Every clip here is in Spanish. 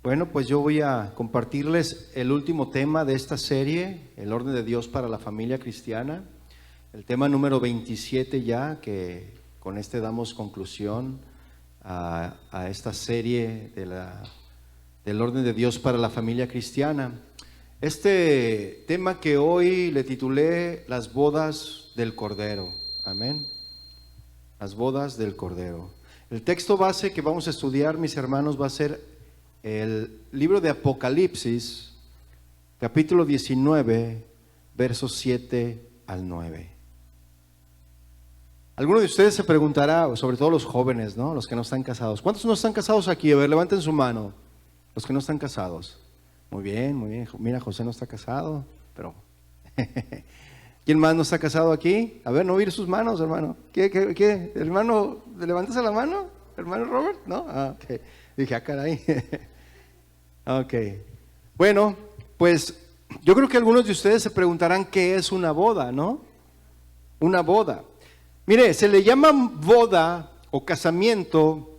Bueno, pues yo voy a compartirles el último tema de esta serie, el orden de Dios para la familia cristiana. El tema número 27 ya, que con este damos conclusión a esta serie del orden de Dios para la familia cristiana. Este tema que hoy le titulé Las bodas del Cordero. Amén. Las bodas del Cordero. El texto base que vamos a estudiar, mis hermanos, va a ser el libro de Apocalipsis, capítulo 19, versos 7 al 9. Alguno de ustedes se preguntará, sobre todo los jóvenes, ¿no? Los que no están casados. ¿Cuántos no están casados aquí? A ver, levanten su mano. Los que no están casados. Muy bien, muy bien. Mira, José no está casado, pero... ¿Quién más no está casado aquí? A ver, no oír sus manos, hermano. ¿Qué? ¿Hermano, levantas la mano? ¿Hermano Robert? ¿No? Ah, ok. Dije, caray. Ok. Bueno, pues yo creo que algunos de ustedes se preguntarán qué es una boda, ¿no? Una boda. Mire, se le llama boda o casamiento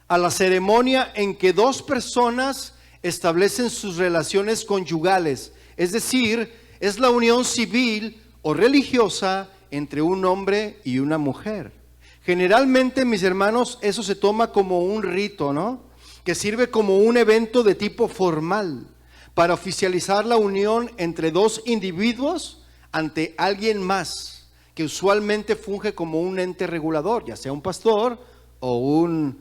a la ceremonia en que dos personas establecen sus relaciones conyugales. Es decir, es la unión civil o religiosa entre un hombre y una mujer. Generalmente, mis hermanos, eso se toma como un rito, ¿no? Que sirve como un evento de tipo formal para oficializar la unión entre dos individuos ante alguien más, que usualmente funge como un ente regulador, ya sea un pastor o un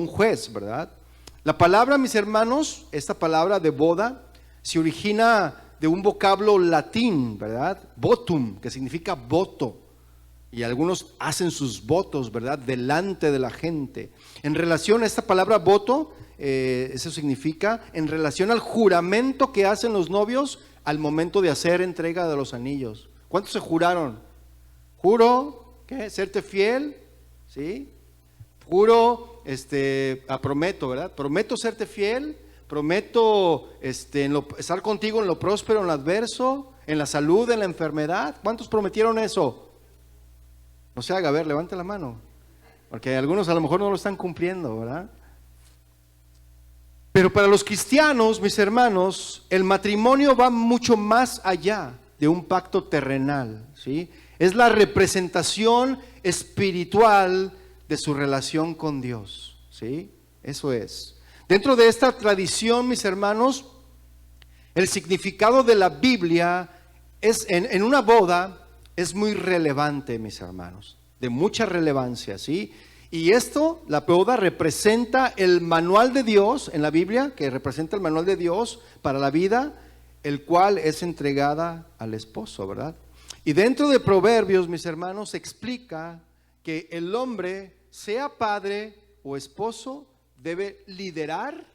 juez, ¿verdad? La palabra, mis hermanos, esta palabra de boda, se origina de un vocablo latín, ¿verdad? Votum, que significa voto. Y algunos hacen sus votos, ¿verdad? Delante de la gente. En relación a esta palabra voto, eso significa en relación al juramento que hacen los novios al momento de hacer entrega de los anillos. ¿Cuántos se juraron? Juro, ¿qué? Serte fiel, ¿sí? Juro, prometo, ¿verdad? Prometo serte fiel, prometo estar contigo en lo próspero, en lo adverso, en la salud, en la enfermedad. ¿Cuántos prometieron eso? No se haga, a ver, levante la mano, porque algunos a lo mejor no lo están cumpliendo, ¿verdad? Pero para los cristianos, mis hermanos, el matrimonio va mucho más allá de un pacto terrenal, ¿sí? Es la representación espiritual de su relación con Dios, ¿sí? Eso es. Dentro de esta tradición, mis hermanos, el significado de la Biblia es en una boda. Es muy relevante, mis hermanos, de mucha relevancia, ¿sí? Y esto, la boda representa el manual de Dios en la Biblia, que representa el manual de Dios para la vida, el cual es entregada al esposo, ¿verdad? Y dentro de Proverbios, mis hermanos, explica que el hombre, sea padre o esposo, debe liderar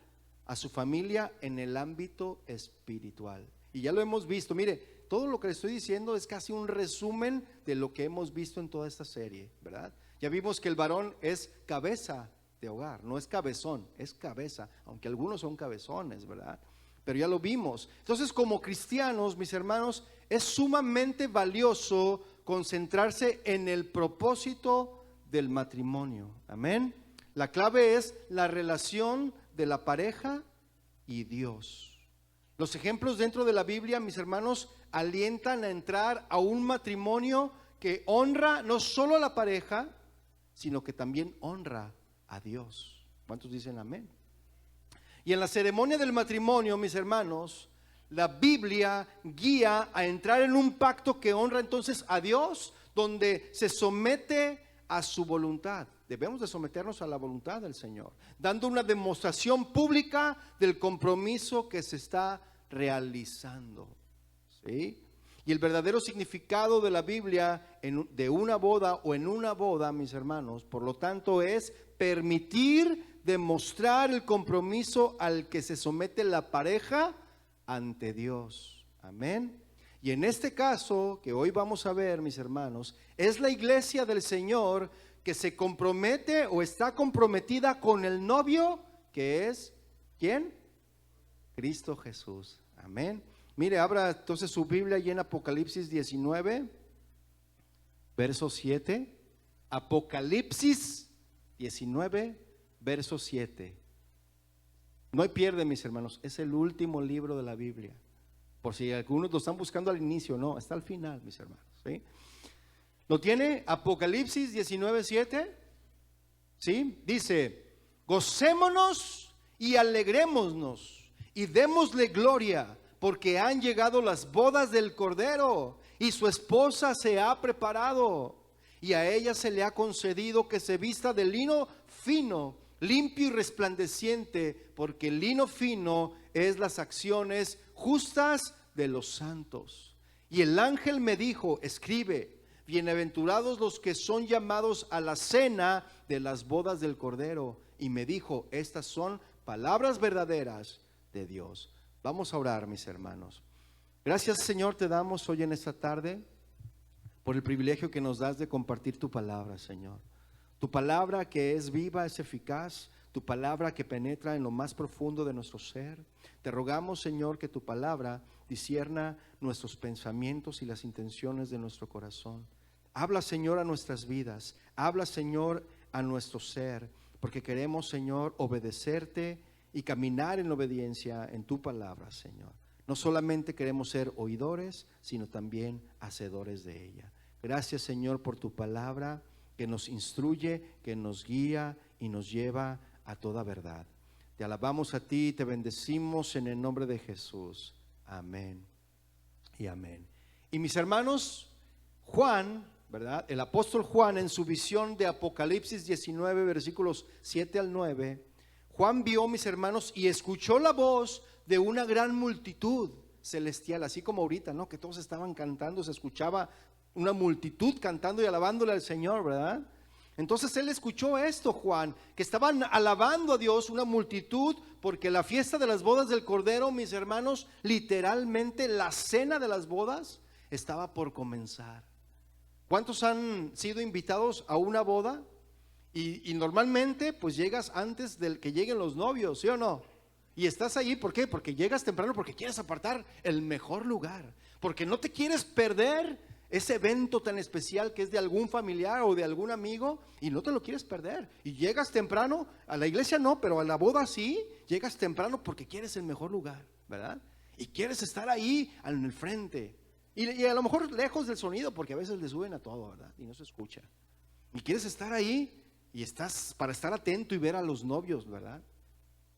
a su familia en el ámbito espiritual. Y ya lo hemos visto, mire. Todo lo que le estoy diciendo es casi un resumen de lo que hemos visto en toda esta serie, ¿verdad? Ya vimos que el varón es cabeza de hogar, no es cabezón, es cabeza, aunque algunos son cabezones, ¿verdad? Pero ya lo vimos. Entonces, como cristianos, mis hermanos, es sumamente valioso concentrarse en el propósito del matrimonio. Amén. La clave es la relación de la pareja y Dios. Los ejemplos dentro de la Biblia, mis hermanos, alientan a entrar a un matrimonio que honra no solo a la pareja, sino que también honra a Dios. ¿Cuántos dicen amén? Y en la ceremonia del matrimonio, mis hermanos, la Biblia guía a entrar en un pacto que honra entonces a Dios, donde se somete a su voluntad. Debemos de someternos a la voluntad del Señor, dando una demostración pública del compromiso que se está realizando, ¿sí? Y el verdadero significado de la Biblia de una boda o en una boda, mis hermanos, por lo tanto, es permitir demostrar el compromiso al que se somete la pareja ante Dios. Amén. Y en este caso que hoy vamos a ver, mis hermanos, es la iglesia del Señor que se compromete o está comprometida con el novio, que es ¿quién? Cristo Jesús. Amén. Mire, abra entonces su Biblia y en Apocalipsis 19, verso 7. Apocalipsis 19, verso 7. No hay pierde, mis hermanos, es el último libro de la Biblia. Por si algunos lo están buscando al inicio, no, está al final, mis hermanos, ¿sí? ¿Lo tiene? Apocalipsis 19:7, ¿sí? Dice, gocémonos y alegrémonos y démosle gloria, porque han llegado las bodas del Cordero y su esposa se ha preparado. Y a ella se le ha concedido que se vista de lino fino, limpio y resplandeciente, porque el lino fino es las acciones justas de los santos. Y el ángel me dijo, escribe, bienaventurados los que son llamados a la cena de las bodas del Cordero. Y me dijo, estas son palabras verdaderas de Dios. Vamos a orar, mis hermanos. Gracias, Señor, te damos hoy en esta tarde por el privilegio que nos das de compartir tu palabra, Señor. Tu palabra que es viva, es eficaz, tu palabra que penetra en lo más profundo de nuestro ser. Te rogamos, Señor, que tu palabra discierna nuestros pensamientos y las intenciones de nuestro corazón. Habla, Señor, a nuestras vidas. Habla, Señor, a nuestro ser, porque queremos, Señor, obedecerte y caminar en obediencia en tu palabra, Señor. No solamente queremos ser oidores, sino también hacedores de ella. Gracias, Señor, por tu palabra que nos instruye, que nos guía y nos lleva a toda verdad. Te alabamos a ti y te bendecimos en el nombre de Jesús. Amén y amén. Y mis hermanos, Juan, ¿verdad? El apóstol Juan, en su visión de Apocalipsis 19, versículos 7 al 9, Juan vio, mis hermanos, y escuchó la voz de una gran multitud celestial, así como ahorita, ¿no? Que todos estaban cantando, se escuchaba una multitud cantando y alabándole al Señor, ¿verdad? Entonces él escuchó esto, Juan, que estaban alabando a Dios una multitud, porque la fiesta de las bodas del Cordero, mis hermanos, literalmente la cena de las bodas estaba por comenzar. ¿Cuántos han sido invitados a una boda? Y normalmente pues llegas antes del que lleguen los novios, ¿sí o no? Y estás ahí, ¿por qué? Porque llegas temprano, porque quieres apartar el mejor lugar, porque no te quieres perder ese evento tan especial que es de algún familiar o de algún amigo, y no te lo quieres perder. Y llegas temprano, a la iglesia no, pero a la boda sí, llegas temprano porque quieres el mejor lugar, ¿verdad? Y quieres estar ahí en el frente, y a lo mejor lejos del sonido, porque a veces le suben a todo, ¿verdad? Y no se escucha. Y quieres estar ahí, y estás para estar atento y ver a los novios, ¿verdad?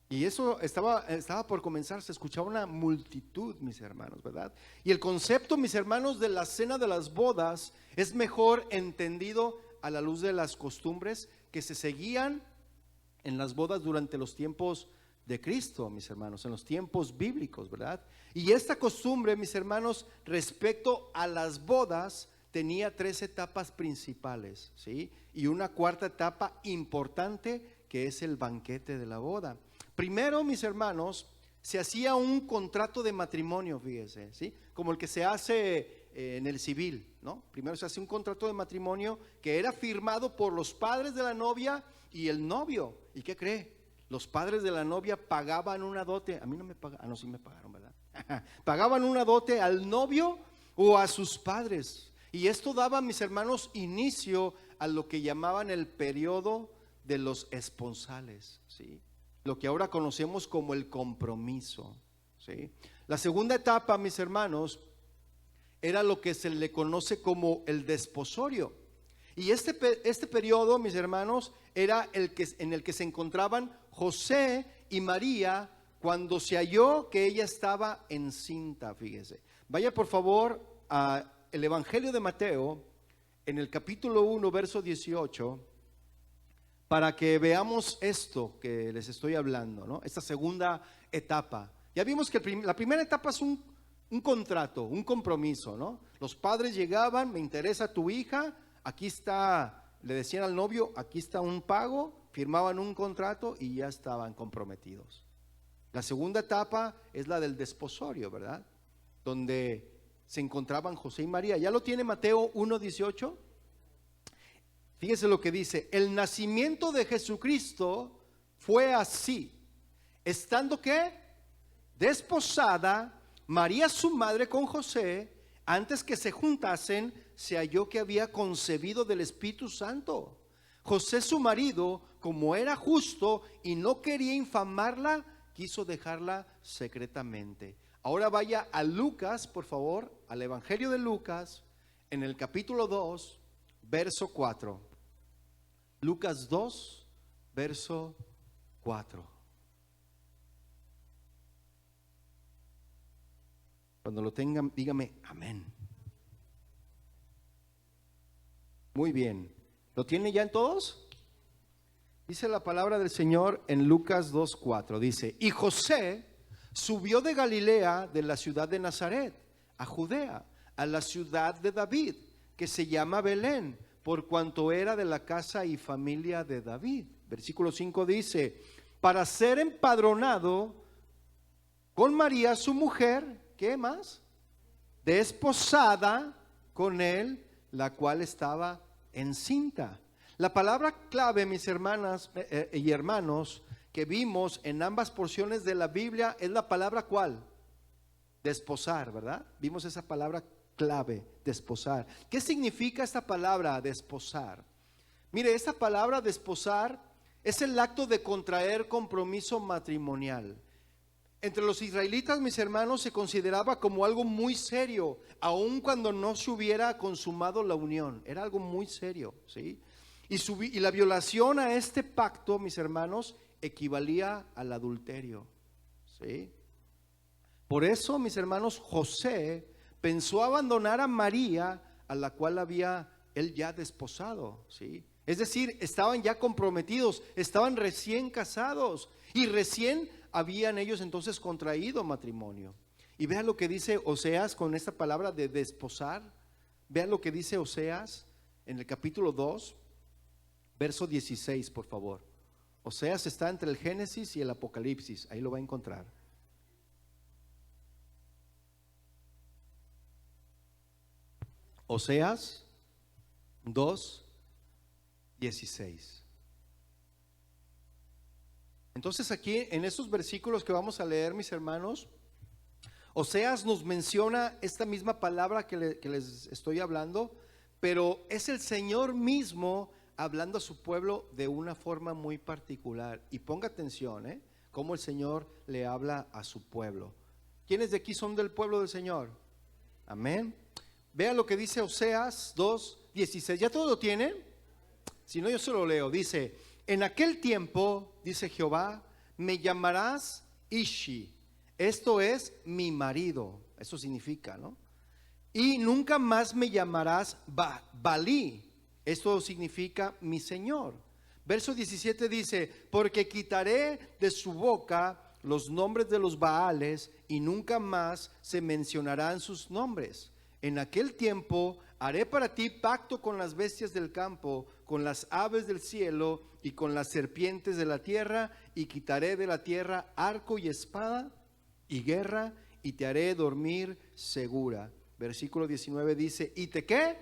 Y eso estaba por comenzar, se escuchaba una multitud, mis hermanos, ¿verdad? Y el concepto, mis hermanos, de la cena de las bodas es mejor entendido a la luz de las costumbres que se seguían en las bodas durante los tiempos de Cristo, mis hermanos, en los tiempos bíblicos, ¿verdad? Y esta costumbre, mis hermanos, respecto a las bodas, tenía 3 etapas principales, ¿sí? Y una cuarta etapa importante, que es el banquete de la boda. Primero, mis hermanos, se hacía un contrato de matrimonio, fíjese, ¿sí? Como el que se hace en el civil, ¿no? Primero se hace un contrato de matrimonio que era firmado por los padres de la novia y el novio. ¿Y qué cree? Los padres de la novia pagaban una dote. A mí no me pagaron, no, sí me pagaron, ¿verdad? Pagaban una dote al novio o a sus padres. Y esto daba, mis hermanos, inicio a lo que llamaban el periodo de los esponsales, ¿sí? Lo que ahora conocemos como el compromiso, ¿sí? La segunda etapa, mis hermanos, era lo que se le conoce como el desposorio. Y este periodo, mis hermanos, era en el que se encontraban José y María cuando se halló que ella estaba encinta, fíjese. Vaya por favor a el Evangelio de Mateo, en el capítulo 1, verso 18, para que veamos esto que les estoy hablando, ¿no? Esta segunda etapa. Ya vimos que la primera etapa es un contrato, un compromiso, ¿no? Los padres llegaban, me interesa tu hija, aquí está, le decían al novio, aquí está un pago, firmaban un contrato y ya estaban comprometidos. La segunda etapa es la del desposorio, ¿verdad? Donde se encontraban José y María. ¿Ya lo tiene Mateo 1:18? Fíjese lo que dice: el nacimiento de Jesucristo fue así, estando ¿qué? Desposada María su madre con José, antes que se juntasen, se halló que había concebido del Espíritu Santo. José su marido, como era justo y no quería infamarla, quiso dejarla secretamente. Ahora vaya a Lucas, por favor, al Evangelio de Lucas, en el capítulo 2, verso 4. Lucas 2, verso 4. Cuando lo tengan, dígame amén. Muy bien. ¿Lo tienen ya en todos? Dice la palabra del Señor en Lucas 2:4. Dice: y José subió de Galilea, de la ciudad de Nazaret, a Judea, a la ciudad de David, que se llama Belén, por cuanto era de la casa y familia de David. Versículo 5 dice: para ser empadronado con María su mujer, ¿qué más? Desposada con él, la cual estaba encinta. La palabra clave, mis hermanas y hermanos, que vimos en ambas porciones de la Biblia es la palabra ¿cuál? Desposar, ¿verdad? Vimos esa palabra clave, desposar. ¿Qué significa esta palabra desposar? Mire, esta palabra desposar es el acto de contraer compromiso matrimonial. Entre los israelitas, mis hermanos, se consideraba como algo muy serio, aun cuando no se hubiera consumado la unión. Era algo muy serio, ¿sí? Y la violación a este pacto, mis hermanos, equivalía al adulterio, ¿sí? Por eso, mis hermanos, José pensó abandonar a María, a la cual había él ya desposado, ¿sí? Es decir, estaban ya comprometidos, estaban recién casados y recién habían ellos entonces contraído matrimonio. Y vean lo que dice Oseas con esta palabra de desposar. Vean lo que dice Oseas en el capítulo 2, verso 16, por favor. Oseas está entre el Génesis y el Apocalipsis, ahí lo va a encontrar. Oseas 2, 16. Entonces aquí en estos versículos que vamos a leer, mis hermanos, Oseas nos menciona esta misma palabra que les estoy hablando, pero es el Señor mismo hablando a su pueblo de una forma muy particular. Y ponga atención, cómo el Señor le habla a su pueblo. ¿Quiénes de aquí son del pueblo del Señor? Amén. Vean lo que dice Oseas 2, 16. ¿Ya todo lo tienen? Si no, yo se lo leo. Dice: en aquel tiempo, dice Jehová, me llamarás Ishi, esto es mi marido. Eso significa, ¿no? Y nunca más me llamarás Balí, esto significa mi Señor. Verso 17 dice: porque quitaré de su boca los nombres de los Baales y nunca más se mencionarán sus nombres. En aquel tiempo haré para ti pacto con las bestias del campo, con las aves del cielo y con las serpientes de la tierra, y quitaré de la tierra arco y espada y guerra, y te haré dormir segura. Versículo 19 dice: ¿y te qué?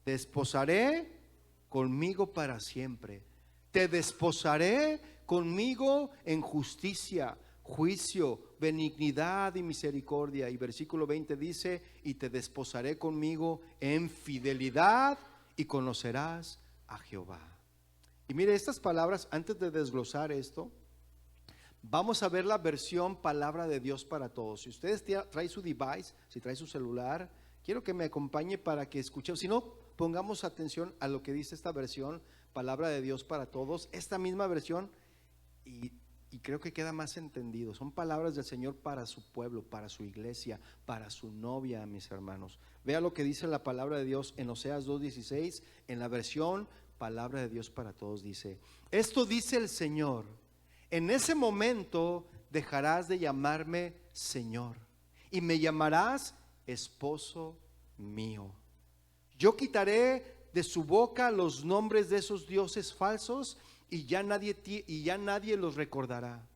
Te desposaré conmigo para siempre. Te desposaré conmigo en justicia, juicio, benignidad y misericordia. Y versículo 20 dice: y te desposaré conmigo en fidelidad y conocerás a Jehová. Y mire estas palabras, antes de desglosar esto, vamos a ver la versión palabra de Dios para todos. Si ustedes traen su device, si traen su celular, quiero que me acompañe para que escuchemos. Si no, pongamos atención a lo que dice esta versión palabra de Dios para todos. Esta misma versión, y creo que queda más entendido. Son palabras del Señor para su pueblo, para su iglesia, para su novia, mis hermanos. Vea lo que dice la palabra de Dios en Oseas 2:16, en la versión palabra de Dios para todos. Dice: esto dice el Señor: en ese momento dejarás de llamarme Señor y me llamarás esposo mío. Yo quitaré de su boca los nombres de esos dioses falsos y ya nadie los recordará.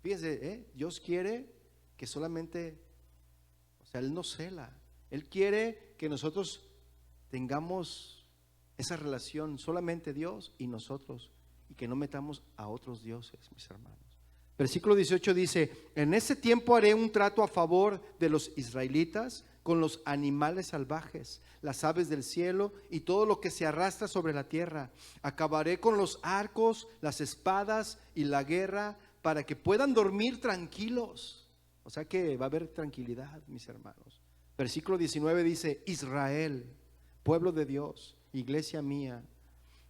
Fíjese, Dios quiere que solamente, o sea, Él nos cela. Él quiere que nosotros tengamos esa relación, solamente Dios y nosotros, y que no metamos a otros dioses, mis hermanos. Versículo 18 dice: en ese tiempo haré un trato a favor de los israelitas con los animales salvajes, las aves del cielo y todo lo que se arrastra sobre la tierra. Acabaré con los arcos, las espadas y la guerra para que puedan dormir tranquilos. O sea que va a haber tranquilidad, mis hermanos. Versículo 19 dice: Israel, pueblo de Dios, iglesia mía,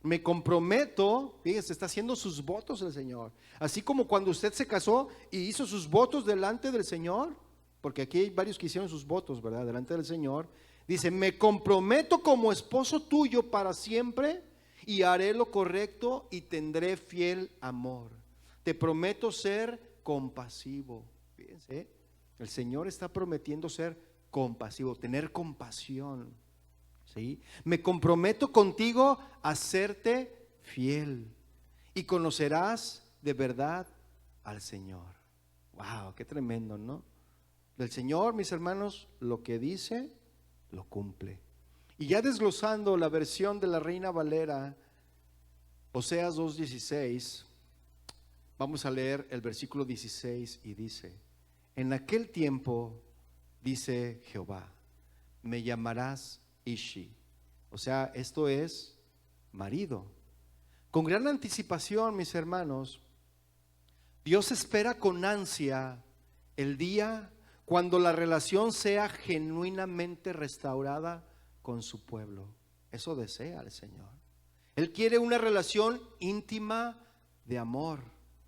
me comprometo. Fíjense, está haciendo sus votos el Señor. Así como cuando usted se casó y hizo sus votos delante del Señor, porque aquí hay varios que hicieron sus votos, ¿verdad? Delante del Señor. Dice: me comprometo como esposo tuyo para siempre, y haré lo correcto y tendré fiel amor. Te prometo ser compasivo. Fíjense, el Señor está prometiendo ser compasivo, tener compasión. ¿Sí? Me comprometo contigo a serte fiel, y conocerás de verdad al Señor. Wow, qué tremendo, ¿no? Del Señor, mis hermanos, lo que dice, lo cumple. Y ya desglosando la versión de la Reina Valera, Oseas 2:16, vamos a leer el versículo 16 y dice: en aquel tiempo, dice Jehová, me llamarás Ishi. O sea, esto es marido. Con gran anticipación, mis hermanos, Dios espera con ansia el día cuando la relación sea genuinamente restaurada con su pueblo. Eso desea el Señor. Él quiere una relación íntima de amor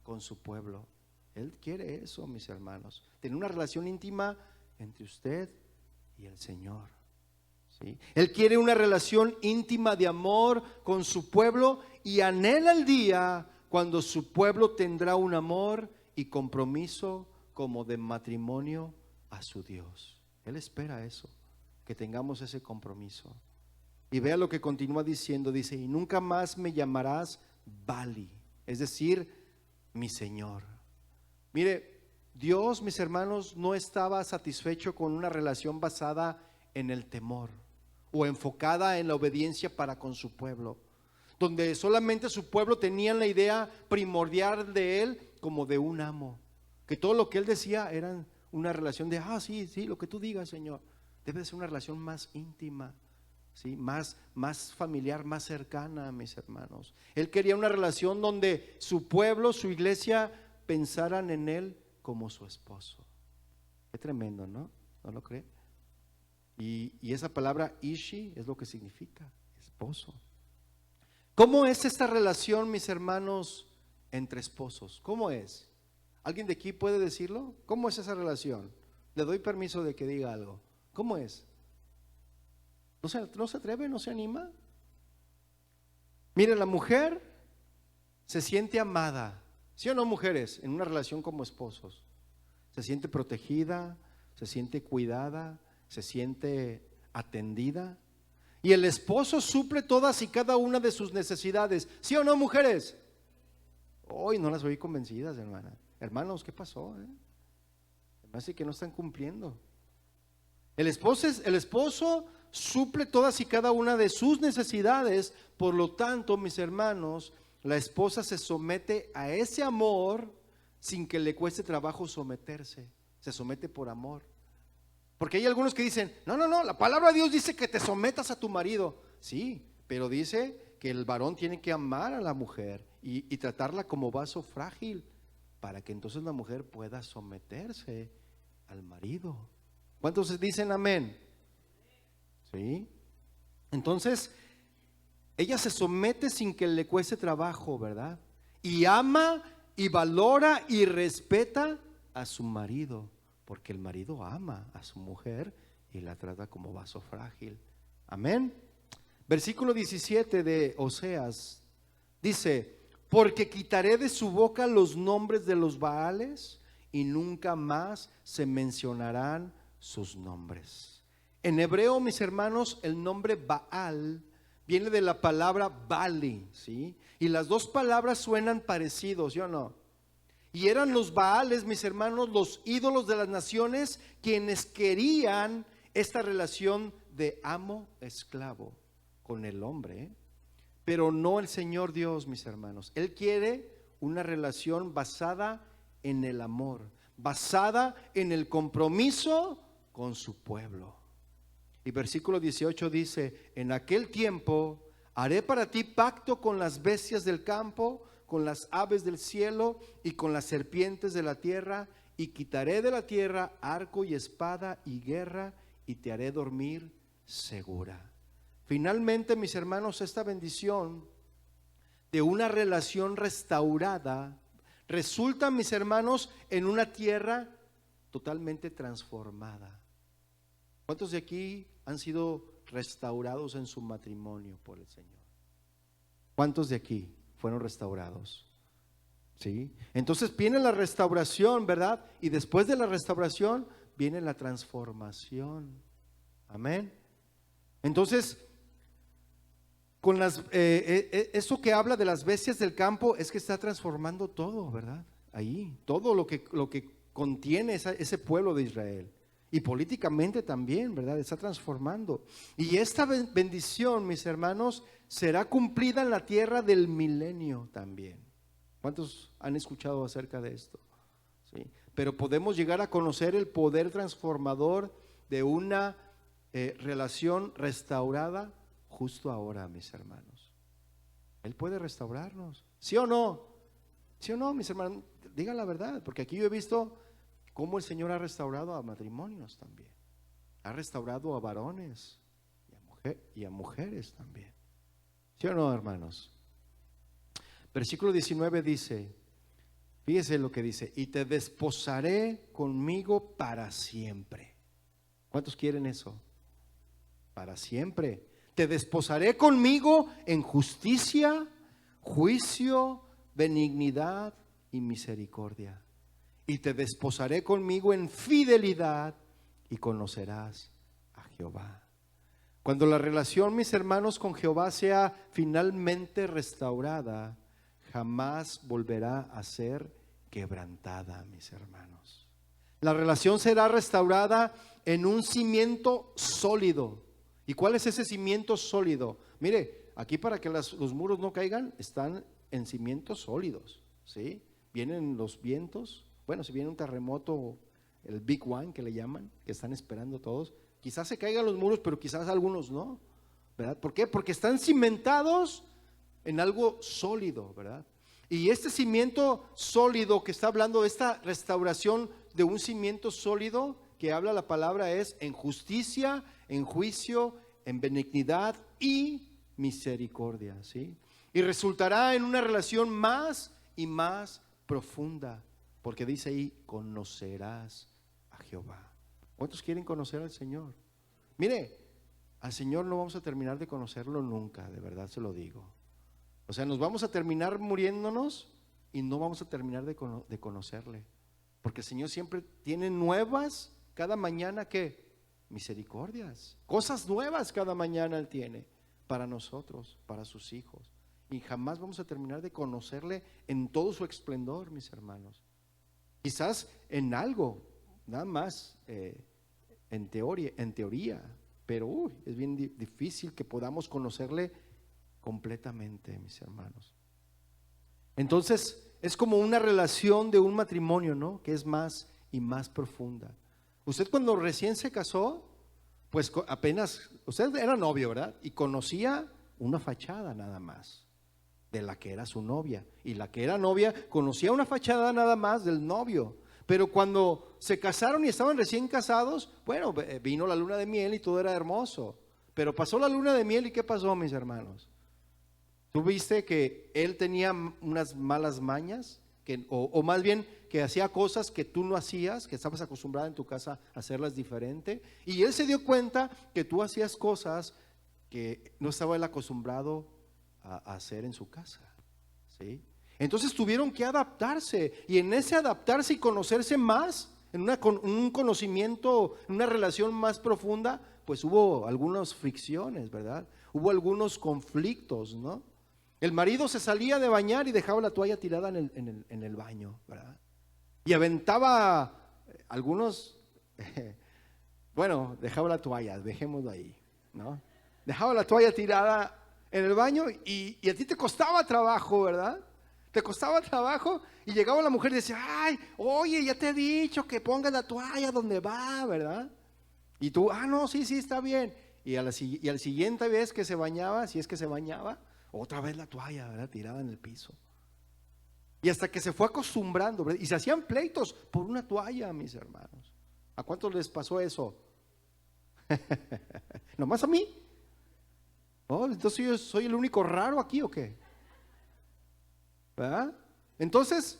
con su pueblo. Él quiere eso, mis hermanos, tener una relación íntima entre usted y el Señor. ¿Sí? Él quiere una relación íntima de amor con su pueblo, y anhela el día cuando su pueblo tendrá un amor y compromiso como de matrimonio a su Dios. Él espera eso, que tengamos ese compromiso. Y vea lo que continúa diciendo, dice: y nunca más me llamarás Bali, es decir, mi Señor. Mire, Dios, mis hermanos, no estaba satisfecho con una relación basada en el temor o enfocada en la obediencia para con su pueblo, donde solamente su pueblo tenía la idea primordial de Él como de un amo, que todo lo que Él decía era una relación de: sí, lo que tú digas, Señor. Debe ser una relación más íntima, ¿sí? Más familiar, más cercana, mis hermanos. Él quería una relación donde su pueblo, su iglesia, pensaran en Él como su esposo. Qué tremendo, ¿no? ¿No lo cree? Y esa palabra Ishi es lo que significa esposo. ¿Cómo es esta relación, mis hermanos, entre esposos? ¿Cómo es? ¿Alguien de aquí puede decirlo? ¿Cómo es esa relación? Le doy permiso de que diga algo. ¿Cómo es? ¿No se atreve? ¿No se anima? Mire, la mujer se siente amada, ¿sí o no, mujeres? En una relación como esposos se siente protegida, se siente cuidada, se siente atendida, y el esposo suple todas y cada una de sus necesidades, ¿sí o no, mujeres? Hoy no las oí convencidas, hermana. Hermanos, ¿qué pasó? Me parece que no están cumpliendo. El esposo suple todas y cada una de sus necesidades. Por lo tanto, mis hermanos, la esposa se somete a ese amor sin que le cueste trabajo someterse. Se somete por amor. Porque hay algunos que dicen: no, la palabra de Dios dice que te sometas a tu marido. Sí, pero dice que el varón tiene que amar a la mujer y tratarla como vaso frágil, para que entonces la mujer pueda someterse al marido. ¿Cuántos dicen amén? ¿Sí? Entonces, ella se somete sin que le cueste trabajo, ¿verdad? Y ama y valora y respeta a su marido, porque el marido ama a su mujer y la trata como vaso frágil. Amén. Versículo 17 de Oseas dice: porque quitaré de su boca los nombres de los Baales, y nunca más se mencionarán sus nombres. En hebreo, mis hermanos, el nombre Baal viene de la palabra Bali, ¿sí? Y las dos palabras suenan parecidos, ¿sí o no? Y eran los Baales, mis hermanos, los ídolos de las naciones, quienes querían esta relación de amo-esclavo con el hombre, ¿eh? Pero no el Señor Dios, mis hermanos. Él quiere una relación basada en el amor, basada en el compromiso con su pueblo. Y versículo 18 dice: en aquel tiempo Haré para ti pacto con las bestias del campo, con las aves del cielo y con las serpientes de la tierra, y quitaré de la tierra arco y espada y guerra, y te haré dormir segura. Finalmente, mis hermanos, esta bendición de una relación restaurada resulta, mis hermanos, en una tierra totalmente transformada. ¿Cuántos de aquí han sido restaurados en su matrimonio por el Señor? ¿Cuántos de aquí fueron restaurados? ¿Sí? Entonces viene la restauración, ¿verdad? Y después de la restauración viene la transformación. Amén. Entonces, con eso que habla de las bestias del campo es que está transformando todo, ¿verdad? Ahí, todo lo que contiene ese pueblo de Israel. Y políticamente también, ¿verdad? Está transformando. Y esta bendición, mis hermanos, será cumplida en la tierra del milenio también. ¿Cuántos han escuchado acerca de esto? ¿Sí? Pero podemos llegar a conocer el poder transformador de una relación restaurada justo ahora, mis hermanos. Él puede restaurarnos. ¿Sí o no? ¿Sí o no, mis hermanos? Digan la verdad, porque aquí yo he visto cómo el Señor ha restaurado a matrimonios también. Ha restaurado a varones y a mujeres también. ¿Sí o no, hermanos? Versículo 19 dice, fíjese lo que dice, y te desposaré conmigo para siempre. ¿Cuántos quieren eso? Para siempre. Te desposaré conmigo en justicia, juicio, benignidad y misericordia. Y te desposaré conmigo en fidelidad y conocerás a Jehová. Cuando la relación, mis hermanos, con Jehová sea finalmente restaurada, jamás volverá a ser quebrantada, mis hermanos. La relación será restaurada en un cimiento sólido. ¿Y cuál es ese cimiento sólido? Mire, aquí para que los muros no caigan, están en cimientos sólidos, ¿sí? Vienen los vientos. Bueno, si viene un terremoto, el Big One que le llaman, que están esperando todos, quizás se caigan los muros, pero quizás algunos no, ¿verdad? ¿Por qué? Porque están cimentados en algo sólido, ¿verdad? Y este cimiento sólido que está hablando, esta restauración de un cimiento sólido que habla la palabra es en justicia, en juicio, en benignidad y misericordia, ¿sí? Y resultará en una relación más y más profunda. Porque dice ahí, conocerás a Jehová. ¿Cuántos quieren conocer al Señor? Mire, al Señor no vamos a terminar de conocerlo nunca, de verdad se lo digo. O sea, nos vamos a terminar muriéndonos y no vamos a terminar de conocerle. Porque el Señor siempre tiene nuevas, cada mañana, ¿qué? Misericordias. Cosas nuevas cada mañana Él tiene para nosotros, para sus hijos. Y jamás vamos a terminar de conocerle en todo su esplendor, mis hermanos. Quizás en algo, nada más en teoría, pero es bien difícil que podamos conocerle completamente, mis hermanos. Entonces, es como una relación de un matrimonio, ¿no? Que es más y más profunda. Usted cuando recién se casó, pues apenas, usted era novio, ¿verdad? Y conocía una fachada nada más de la que era su novia, y la que era novia conocía una fachada nada más del novio. Pero cuando se casaron y estaban recién casados, bueno, vino la luna de miel y todo era hermoso. Pero pasó la luna de miel y ¿qué pasó, mis hermanos? ¿Tú viste que él tenía unas malas mañas? O más bien que hacía cosas que tú no hacías, que estabas acostumbrada en tu casa a hacerlas diferente. Y él se dio cuenta que tú hacías cosas que no estaba él acostumbrado a hacer en su casa, ¿sí? Entonces tuvieron que adaptarse, y en ese adaptarse y conocerse más, en un conocimiento, en una relación más profunda, pues hubo algunas fricciones, ¿verdad? Hubo algunos conflictos, ¿no? El marido se salía de bañar y dejaba la toalla tirada en el baño, ¿verdad? Y aventaba algunos, bueno, dejaba la toalla, dejémoslo ahí, ¿no? Dejaba la toalla tirada en el baño y a ti te costaba trabajo, ¿verdad? Te costaba trabajo y llegaba la mujer y decía, ay, oye, ya te he dicho que pongas la toalla donde va, ¿verdad? Y tú, no, sí, está bien. y a la siguiente vez que se bañaba, si es que se bañaba, otra vez la toalla, ¿verdad?, tirada en el piso. Y hasta que se fue acostumbrando, ¿verdad? Y se hacían pleitos por una toalla, mis hermanos. ¿A cuántos les pasó eso? ¿Nomás a mí? Oh, entonces yo soy el único raro aquí, ¿o qué? ¿Verdad? Entonces,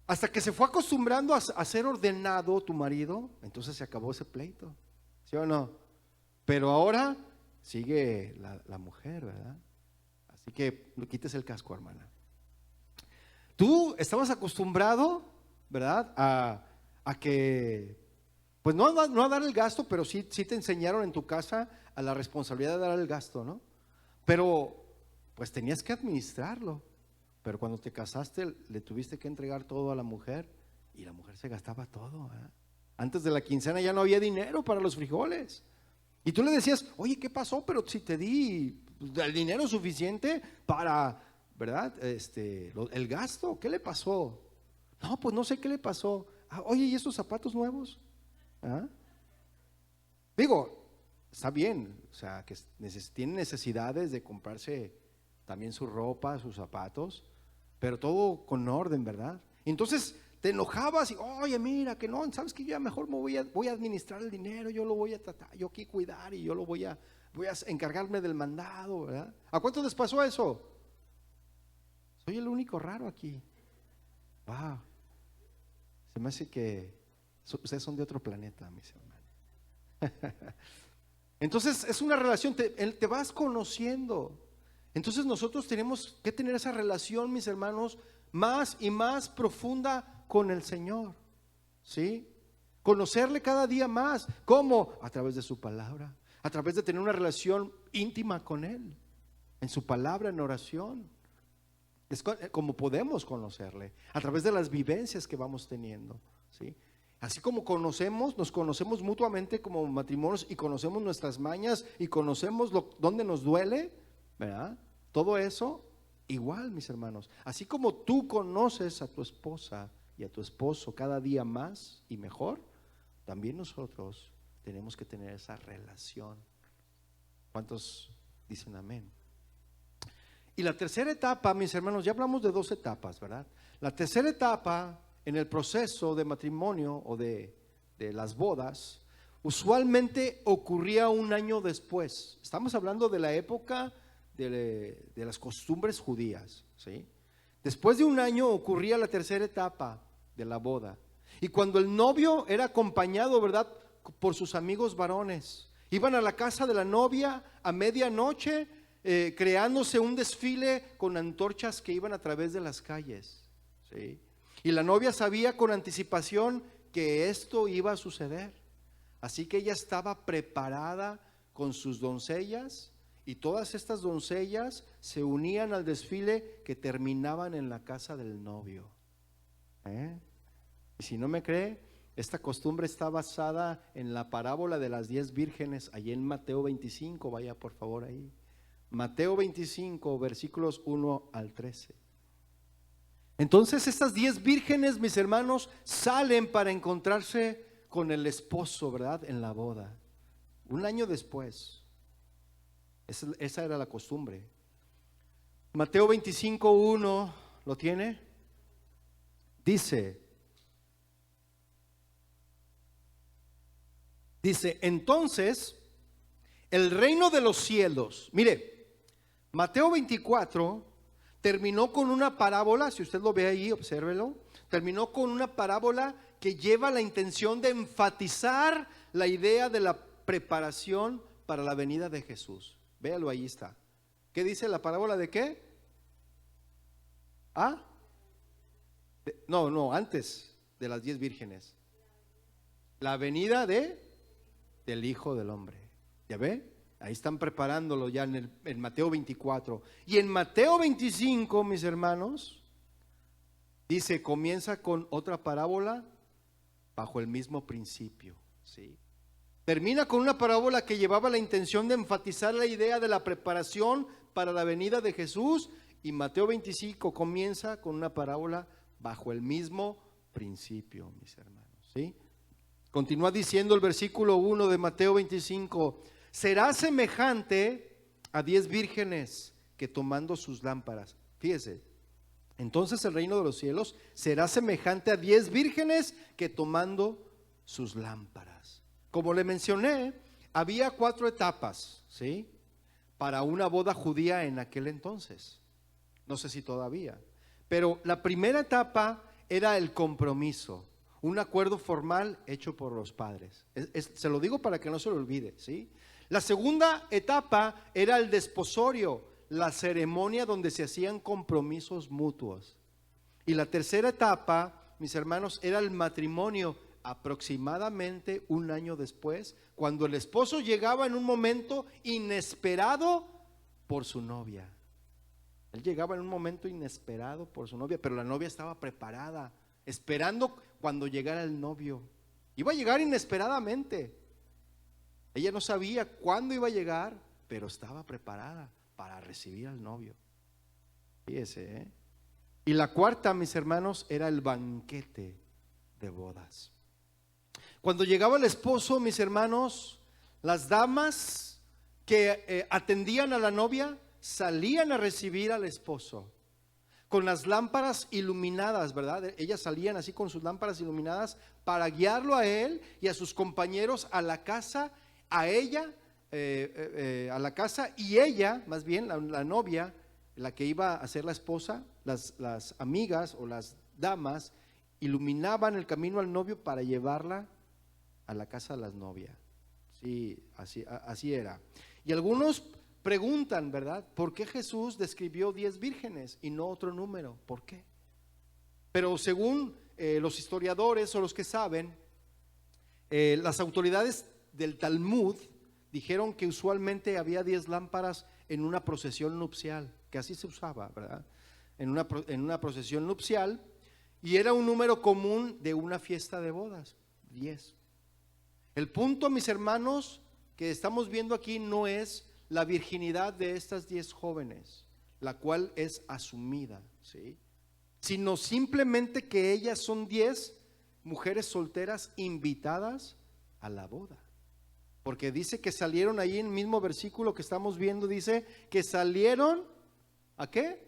hasta que se fue acostumbrando a ser ordenado tu marido, entonces se acabó ese pleito, ¿sí o no? Pero ahora sigue la mujer, ¿verdad? Así que no quites el casco, hermana. Tú estabas acostumbrado, ¿verdad?, a que, pues no a dar el gasto, pero sí te enseñaron en tu casa a la responsabilidad de dar el gasto, ¿no? Pero pues tenías que administrarlo. Pero cuando te casaste le tuviste que entregar todo a la mujer y la mujer se gastaba todo, ¿eh? Antes de la quincena ya no había dinero para los frijoles. Y tú le decías, oye, ¿qué pasó? Pero si te di el dinero suficiente para, ¿verdad?, el gasto, ¿qué le pasó? No, pues no sé qué le pasó. Oye, ¿y esos zapatos nuevos? ¿Ah? Digo, está bien, o sea, que tienen necesidades de comprarse también su ropa, sus zapatos, pero todo con orden, ¿verdad? Entonces te enojabas y, oye, mira, que no, sabes que yo ya mejor me voy a administrar el dinero, yo lo voy a tratar, yo aquí cuidar y yo voy a encargarme del mandado, ¿verdad? ¿A cuántos les pasó eso? Soy el único raro aquí. Wow. Se me hace que ustedes son de otro planeta, mis hermanos. Entonces es una relación, te vas conociendo. Entonces nosotros tenemos que tener esa relación, mis hermanos, más y más profunda con el Señor, ¿sí? Conocerle cada día más. ¿Cómo? A través de su palabra, a través de tener una relación íntima con Él, en su palabra, en oración. Es como podemos conocerle, a través de las vivencias que vamos teniendo, ¿sí? Así como nos conocemos mutuamente como matrimonios y conocemos nuestras mañas y conocemos dónde nos duele, ¿verdad? Todo eso, igual, mis hermanos. Así como tú conoces a tu esposa y a tu esposo cada día más y mejor, también nosotros tenemos que tener esa relación. ¿Cuántos dicen amén? Y la tercera etapa, mis hermanos, ya hablamos de 2 etapas, ¿verdad? La tercera etapa en el proceso de matrimonio o de las bodas, usualmente ocurría un año después. Estamos hablando de la época de las costumbres judías, ¿sí? Después de un año ocurría la tercera etapa de la boda. Y cuando el novio era acompañado, ¿verdad?, por sus amigos varones, iban a la casa de la novia a medianoche, creándose un desfile con antorchas que iban a través de las calles, ¿sí? Y la novia sabía con anticipación que esto iba a suceder, así que ella estaba preparada con sus doncellas, y todas estas doncellas se unían al desfile que terminaban en la casa del novio, Y si no me cree, esta costumbre está basada en la parábola de las 10 vírgenes, allí en Mateo 25, vaya por favor ahí. Mateo 25, versículos 1 al 13. Entonces estas 10 vírgenes, mis hermanos, salen para encontrarse con el esposo, ¿verdad?, en la boda. Un año después. Esa era la costumbre. Mateo 25, 1, ¿lo tiene? Dice, entonces, el reino de los cielos, mire, Mateo 24 terminó con una parábola, si usted lo ve ahí, obsérvelo, terminó con una parábola que lleva la intención de enfatizar la idea de la preparación para la venida de Jesús. Véalo, ahí está. ¿Qué dice la parábola de qué? No, antes de las 10 vírgenes. La venida del Hijo del Hombre. ¿Ya ve? Ahí están preparándolo ya en Mateo 24. Y en Mateo 25, mis hermanos, dice, comienza con otra parábola bajo el mismo principio, ¿sí? Termina con una parábola que llevaba la intención de enfatizar la idea de la preparación para la venida de Jesús, y Mateo 25 comienza con una parábola bajo el mismo principio, mis hermanos, ¿sí? Continúa diciendo el versículo 1 de Mateo 25, será semejante a 10 vírgenes que tomando sus lámparas. Fíjese, entonces el reino de los cielos será semejante a 10 vírgenes que tomando sus lámparas. Como le mencioné, había 4 etapas, ¿sí?, para una boda judía en aquel entonces. No sé si todavía, pero la primera etapa era el compromiso, un acuerdo formal hecho por los padres. Se lo digo para que no se lo olvide, ¿sí? La segunda etapa era el desposorio, la ceremonia donde se hacían compromisos mutuos. Y la tercera etapa, mis hermanos, era el matrimonio, aproximadamente un año después, cuando el esposo llegaba en un momento inesperado por su novia. Él llegaba en un momento inesperado por su novia, pero la novia estaba preparada, esperando cuando llegara el novio. Iba a llegar inesperadamente. Ella no sabía cuándo iba a llegar, pero estaba preparada para recibir al novio. Fíjese, ¿eh? Y la cuarta, mis hermanos, era el banquete de bodas. Cuando llegaba el esposo, mis hermanos, las damas que atendían a la novia salían a recibir al esposo con las lámparas iluminadas, ¿verdad? Ellas salían así con sus lámparas iluminadas para guiarlo a él y a sus compañeros a la casa, a ella, a la casa, y ella, más bien la novia, la que iba a ser la esposa, las amigas o las damas iluminaban el camino al novio para llevarla a la casa de las novias. Sí, así era. Y algunos preguntan, ¿verdad?, ¿por qué Jesús describió 10 vírgenes y no otro número? ¿Por qué? Pero según los historiadores o los que saben, las autoridades del Talmud dijeron que usualmente había 10 lámparas en una procesión nupcial, que así se usaba, ¿verdad? En una procesión nupcial, y era un número común de una fiesta de bodas, 10. El punto, mis hermanos, que estamos viendo aquí no es la virginidad de estas 10 jóvenes, la cual es asumida, ¿sí?, sino simplemente que ellas son 10 mujeres solteras invitadas a la boda. Porque dice que salieron ahí en el mismo versículo que estamos viendo, dice que salieron ¿a qué?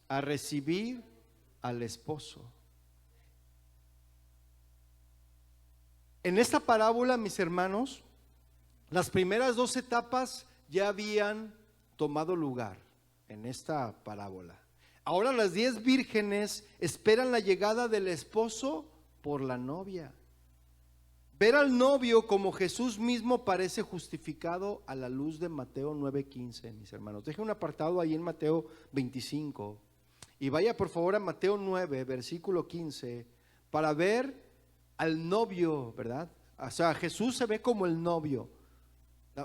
A recibir al esposo. En esta parábola, mis hermanos, las primeras 2 etapas ya habían tomado lugar en esta parábola. Ahora las 10 vírgenes esperan la llegada del esposo por la novia. Ver al novio como Jesús mismo parece justificado a la luz de Mateo 9:15, mis hermanos. Deje un apartado ahí en Mateo 25 y vaya por favor a Mateo 9, versículo 15, para ver al novio, ¿verdad? O sea, Jesús se ve como el novio.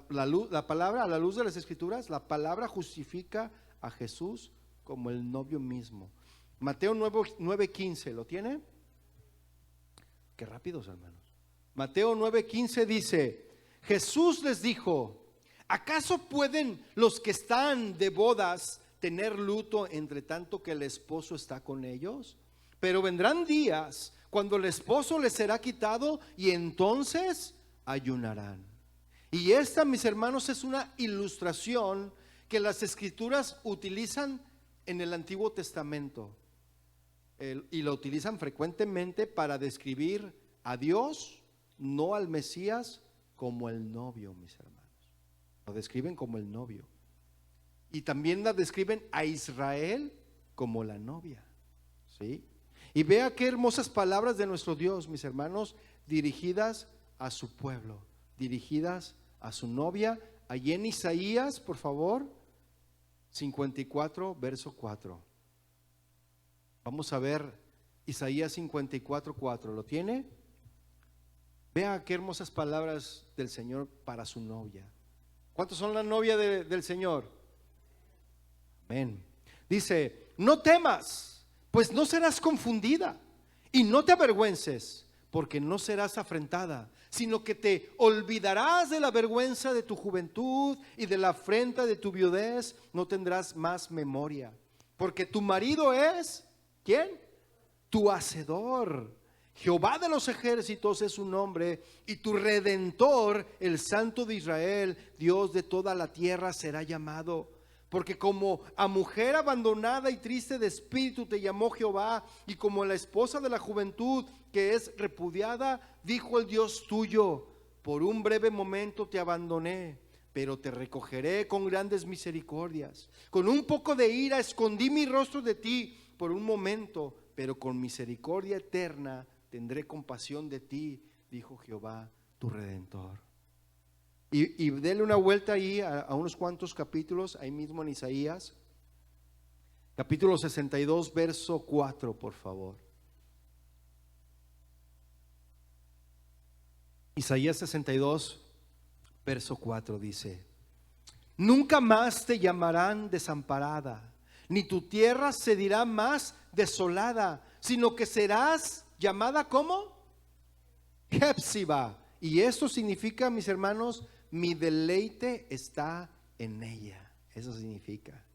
La palabra, a la luz de las Escrituras, la palabra justifica a Jesús como el novio mismo. Mateo 9:15, ¿lo tiene? Qué rápidos, hermanos. Mateo 9:15 dice: Jesús les dijo: ¿acaso pueden los que están de bodas tener luto entre tanto que el esposo está con ellos? Pero vendrán días cuando el esposo les será quitado y entonces ayunarán. Y esta, mis hermanos, es una ilustración que las Escrituras utilizan en el Antiguo Testamento y lo utilizan frecuentemente para describir a Dios, no al Mesías, como el novio, mis hermanos. Lo describen como el novio. Y también la describen a Israel como la novia, ¿sí? Y vea qué hermosas palabras de nuestro Dios, mis hermanos, dirigidas a su pueblo, dirigidas a su novia. Allí en Isaías, por favor, 54, verso 4. Vamos a ver Isaías 54, 4. ¿Lo tiene? Vea qué hermosas palabras del Señor para su novia. ¿Cuántos son la novia del Señor? Amén. Dice: no temas, pues no serás confundida, y no te avergüences, porque no serás afrentada, sino que te olvidarás de la vergüenza de tu juventud y de la afrenta de tu viudez, no tendrás más memoria. Porque tu marido es, ¿quién? Tu hacedor, Jehová de los ejércitos es su nombre, y tu Redentor, el Santo de Israel, Dios de toda la tierra, será llamado. Porque como a mujer abandonada y triste de espíritu te llamó Jehová, y como la esposa de la juventud que es repudiada, dijo el Dios tuyo: por un breve momento te abandoné, pero te recogeré con grandes misericordias. Con un poco de ira escondí mi rostro de ti por un momento, pero con misericordia eterna tendré compasión de ti, dijo Jehová tu Redentor. Y denle una vuelta ahí a unos cuantos capítulos, ahí mismo en Isaías, capítulo 62, verso 4, por favor. Isaías 62, verso 4 dice: nunca más te llamarán desamparada, ni tu tierra se dirá más desolada, sino que serás llamada ¿cómo? Hepsiba. Y esto significa, mis hermanos, mi deleite está en ella. Eso significa.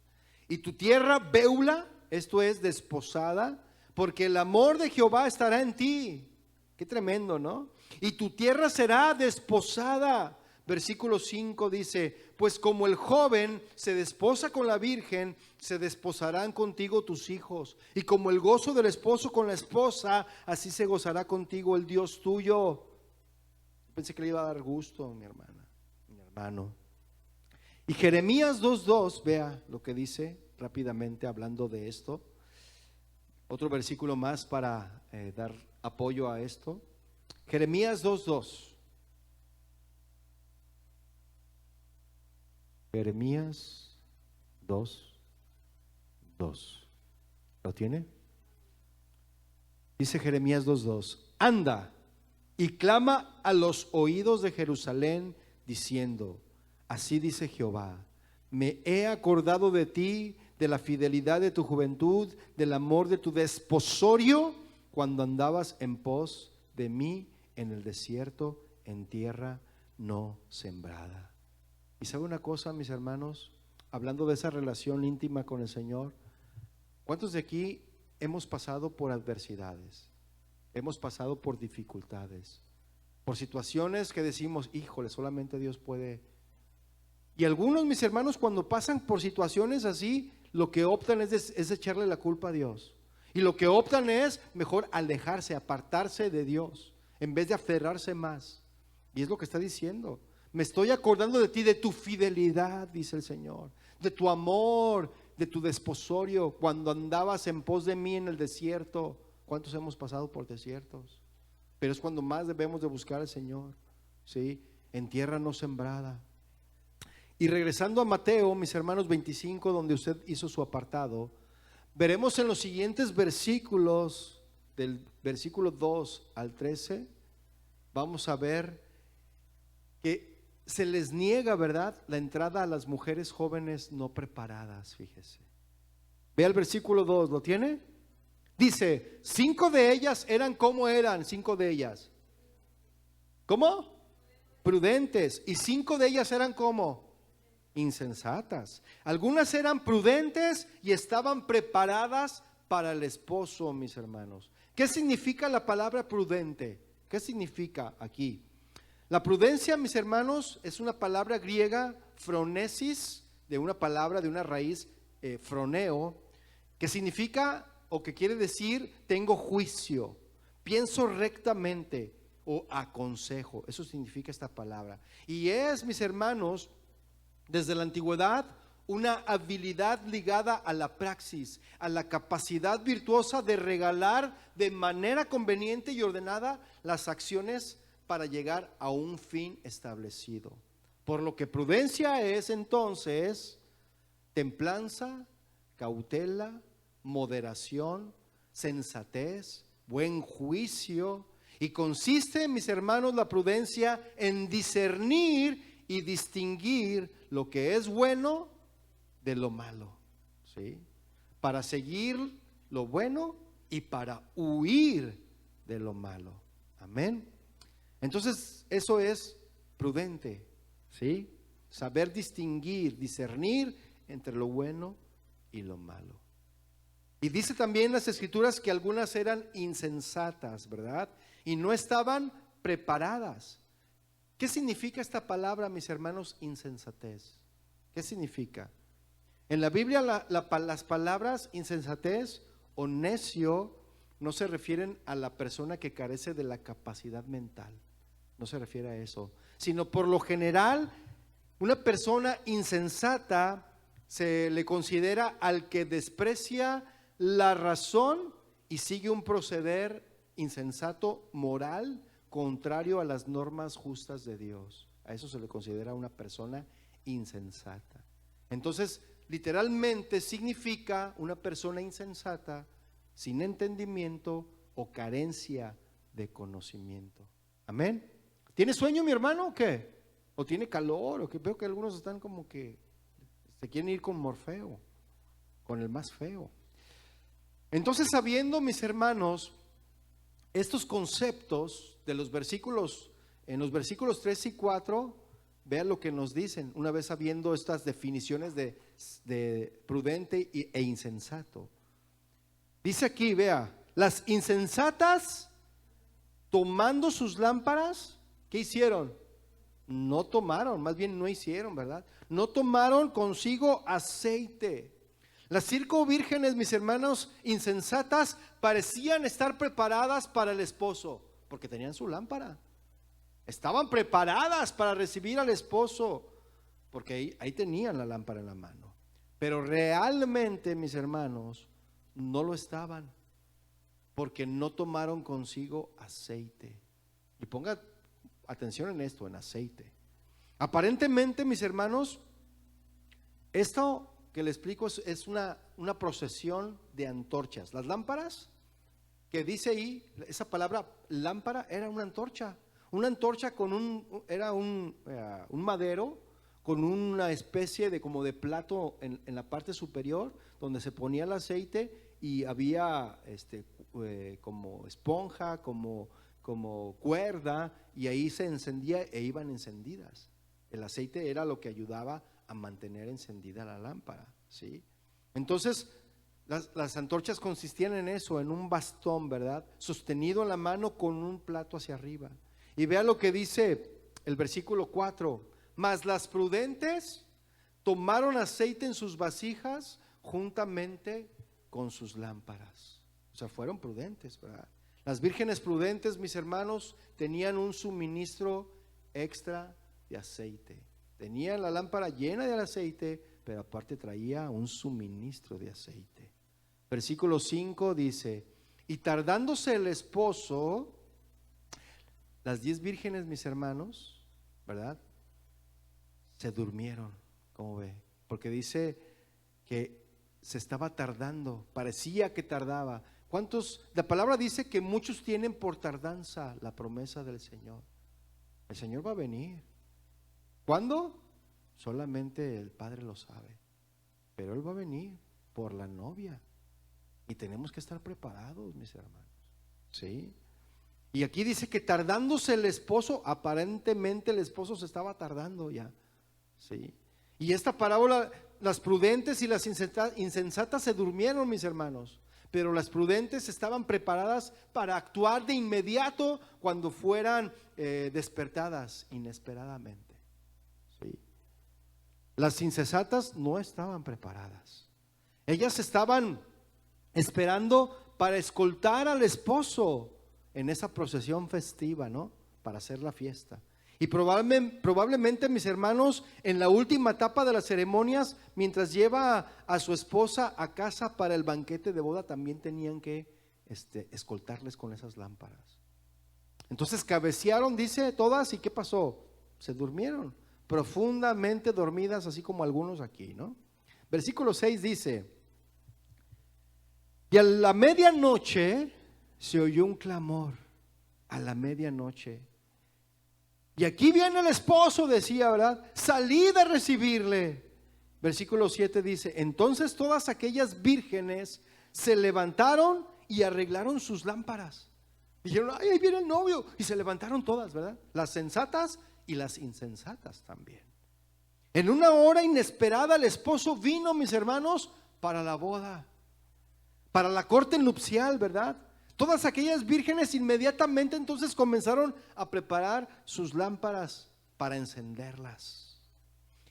Y tu tierra Beula, esto es desposada, porque el amor de Jehová estará en ti. Qué tremendo, ¿no? Y tu tierra será desposada. Versículo 5 dice: pues como el joven se desposa con la virgen, se desposarán contigo tus hijos. Y como el gozo del esposo con la esposa, así se gozará contigo el Dios tuyo. Pensé que le iba a dar gusto, mi hermana, mi hermano. Y Jeremías 2:2, vea lo que dice rápidamente hablando de esto. Otro versículo más para dar apoyo a esto. Jeremías 2:2. Jeremías 2:2. ¿Lo tiene? Dice Jeremías 2:2: anda y clama a los oídos de Jerusalén, diciendo: así dice Jehová, me he acordado de ti, de la fidelidad de tu juventud, del amor de tu desposorio, cuando andabas en pos de mí en el desierto, en tierra no sembrada. Y sabe una cosa, mis hermanos, hablando de esa relación íntima con el Señor, ¿cuántos de aquí hemos pasado por adversidades? Hemos pasado por dificultades, por situaciones que decimos: híjole, solamente Dios puede. Y algunos, mis hermanos, cuando pasan por situaciones así, lo que optan es echarle la culpa a Dios. Y lo que optan es mejor alejarse, apartarse de Dios, en vez de aferrarse más. Y es lo que está diciendo: me estoy acordando de ti, de tu fidelidad, dice el Señor, de tu amor, de tu desposorio, cuando andabas en pos de mí en el desierto. ¿Cuántos hemos pasado por desiertos? Pero es cuando más debemos de buscar al Señor, ¿sí? En tierra no sembrada. Y regresando a Mateo, mis hermanos, 25, donde usted hizo su apartado, veremos en los siguientes versículos, del versículo 2 al 13, vamos a ver que se les niega, ¿verdad?, la entrada a las mujeres jóvenes no preparadas. Fíjese. Vea el versículo 2, ¿lo tiene? Dice: 5 de ellas eran, ¿cómo eran? 5 de ellas, ¿cómo? Prudentes. Y 5 de ellas eran, ¿cómo? Insensatas. Algunas eran prudentes y estaban preparadas para el esposo, mis hermanos. ¿Qué significa la palabra prudente? ¿Qué significa aquí? La prudencia, mis hermanos, es una palabra griega, phronesis, de una palabra, de una raíz, phroneo, que significa, o que quiere decir, tengo juicio, pienso rectamente o aconsejo. Eso significa esta palabra. Y es, mis hermanos, desde la antigüedad, una habilidad ligada a la praxis, a la capacidad virtuosa de regalar de manera conveniente y ordenada las acciones para llegar a un fin establecido. Por lo que prudencia es entonces templanza, cautela, moderación, sensatez, buen juicio. Y consiste, mis hermanos, la prudencia en discernir y distinguir lo que es bueno de lo malo, ¿sí? Para seguir lo bueno y para huir de lo malo. Amén. Entonces, eso es prudente, ¿sí? Saber distinguir, discernir entre lo bueno y lo malo. Y dice también las Escrituras que algunas eran insensatas, ¿verdad? Y no estaban preparadas. ¿Qué significa esta palabra, mis hermanos, insensatez? ¿Qué significa? En la Biblia las palabras insensatez o necio no se refieren a la persona que carece de la capacidad mental. No se refiere a eso. Sino por lo general, una persona insensata se le considera al que desprecia la razón y sigue un proceder insensato moral contrario a las normas justas de Dios. A eso se le considera una persona insensata. Entonces, literalmente significa una persona insensata sin entendimiento o carencia de conocimiento. Amén. ¿Tiene sueño mi hermano o qué? ¿O tiene calor? ¿O qué? Veo que algunos están como que se quieren ir con Morfeo, con el más feo. Entonces, sabiendo, mis hermanos, estos conceptos de los versículos, en los versículos 3 y 4, vean lo que nos dicen, una vez sabiendo estas definiciones de prudente e insensato. Dice aquí, vea, las insensatas tomando sus lámparas, ¿qué hicieron? No tomaron, más bien no hicieron, ¿verdad? No tomaron consigo aceite. Las 5 vírgenes, mis hermanos, insensatas, parecían estar preparadas para el esposo, porque tenían su lámpara. Estaban preparadas para recibir al esposo, porque ahí tenían la lámpara en la mano. Pero realmente, mis hermanos, no lo estaban, porque no tomaron consigo aceite. Y ponga atención en esto, en aceite. Aparentemente, mis hermanos, esto que le explico es una procesión de antorchas. Las lámparas que dice ahí, esa palabra lámpara era una antorcha con era un madero con una especie de como de plato en la parte superior donde se ponía el aceite y había como esponja, como cuerda, y ahí se encendía e iban encendidas. El aceite era lo que ayudaba a mantener encendida la lámpara, ¿sí? Entonces, las antorchas consistían en eso, en un bastón, ¿verdad? Sostenido en la mano con un plato hacia arriba. Y vea lo que dice el versículo 4. Mas las prudentes tomaron aceite en sus vasijas juntamente con sus lámparas. O sea, fueron prudentes, ¿verdad? Las vírgenes prudentes, mis hermanos, tenían un suministro extra de aceite. Tenían la lámpara llena de aceite, pero aparte traía un suministro de aceite. Versículo 5 dice, y tardándose el esposo, las 10 vírgenes, mis hermanos, ¿verdad? Se durmieron, ¿cómo ve? Porque dice que se estaba tardando, parecía que tardaba. La palabra dice que muchos tienen por tardanza la promesa del Señor. El Señor va a venir. ¿Cuándo? Solamente el Padre lo sabe. Pero Él va a venir por la novia. Y tenemos que estar preparados, mis hermanos. ¿Sí? Y aquí dice que tardándose el esposo, aparentemente el esposo se estaba tardando ya. ¿Sí? Y esta parábola, las prudentes y las insensatas se durmieron, mis hermanos. Pero las prudentes estaban preparadas para actuar de inmediato cuando fueran despertadas inesperadamente. ¿Sí? Las insensatas no estaban preparadas. Ellas estaban esperando para escoltar al esposo en esa procesión festiva, ¿no? Para hacer la fiesta. Y probablemente, mis hermanos, en la última etapa de las ceremonias, mientras lleva a su esposa a casa para el banquete de boda, también tenían que escoltarles con esas lámparas. Entonces cabecearon, dice, todas, ¿y qué pasó? Se durmieron, profundamente dormidas, así como algunos aquí, ¿no? Versículo 6 dice, y a la medianoche se oyó un clamor, a la medianoche. Y aquí viene el esposo, decía, ¿verdad? Salid a recibirle. Versículo 7 dice, entonces todas aquellas vírgenes se levantaron y arreglaron sus lámparas. Dijeron, ay, ahí viene el novio. Y se levantaron todas, ¿verdad? Las sensatas y las insensatas también. En una hora inesperada el esposo vino, mis hermanos, para la boda. para la corte nupcial, ¿verdad? Todas aquellas vírgenes inmediatamente entonces comenzaron a preparar sus lámparas para encenderlas.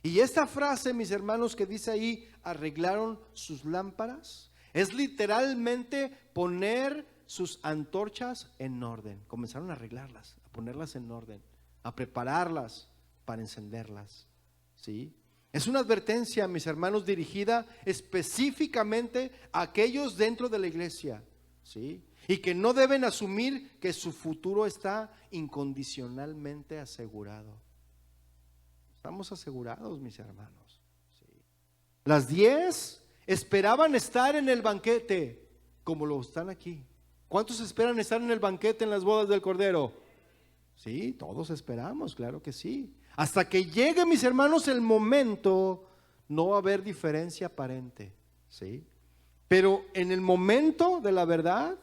Y esta frase, mis hermanos, que dice ahí, arreglaron sus lámparas, es literalmente poner sus antorchas en orden. Comenzaron a arreglarlas, a ponerlas en orden, a prepararlas para encenderlas, ¿sí? Es una advertencia, mis hermanos, dirigida específicamente a aquellos dentro de la iglesia, ¿sí? Y que no deben asumir que su futuro está incondicionalmente asegurado. Estamos asegurados, mis hermanos, ¿sí? Las 10 esperaban estar en el banquete, como lo están aquí. ¿Cuántos esperan estar en el banquete en las bodas del Cordero? Sí, todos esperamos, claro que sí. Hasta que llegue, mis hermanos, el momento, no va a haber diferencia aparente, ¿sí? Pero en el momento de la verdad,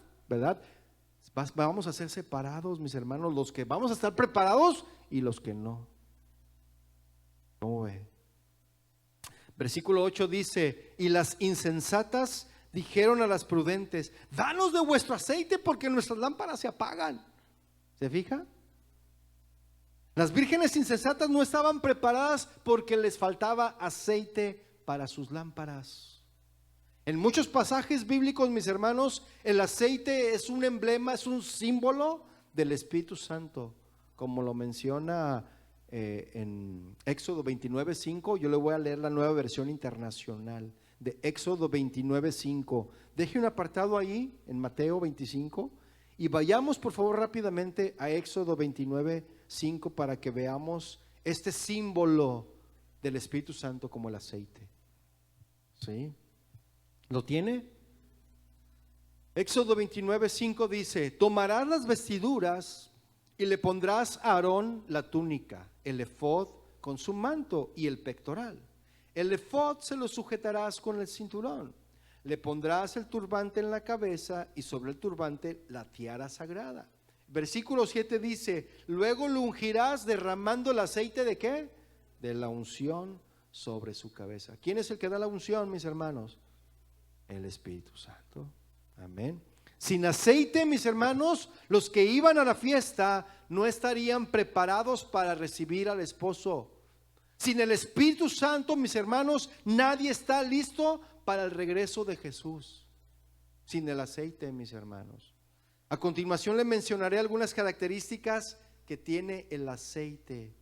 vamos a ser separados, mis hermanos, los que vamos a estar preparados y los que no. ¿Cómo ve? Versículo 8 dice: y las insensatas dijeron a las prudentes: danos de vuestro aceite, porque nuestras lámparas se apagan. ¿Se fija? Las vírgenes insensatas no estaban preparadas porque les faltaba aceite para sus lámparas. En muchos pasajes bíblicos, mis hermanos, el aceite es un emblema, es un símbolo del Espíritu Santo, como lo menciona en Éxodo 29:5. Yo le voy a leer la Nueva Versión Internacional de Éxodo 29:5. Deje un apartado ahí en Mateo 25 y vayamos por favor rápidamente a Éxodo 29:5 para que veamos este símbolo del Espíritu Santo como el aceite. ¿Sí? ¿Lo tiene? Éxodo 29:5 dice: tomarás las vestiduras y le pondrás a Aarón la túnica, el efod con su manto y el pectoral. El efod se lo sujetarás con el cinturón. Le pondrás el turbante en la cabeza y sobre el turbante la tiara sagrada. Versículo 7 dice: luego lo ungirás derramando el aceite ¿de qué? De la unción sobre su cabeza. ¿Quién es el que da la unción, mis hermanos? El Espíritu Santo. Amén. Sin aceite, mis hermanos, los que iban a la fiesta no estarían preparados para recibir al esposo. Sin el Espíritu Santo, mis hermanos, nadie está listo para el regreso de Jesús. Sin el aceite, mis hermanos. A continuación le mencionaré algunas características que tiene el aceite.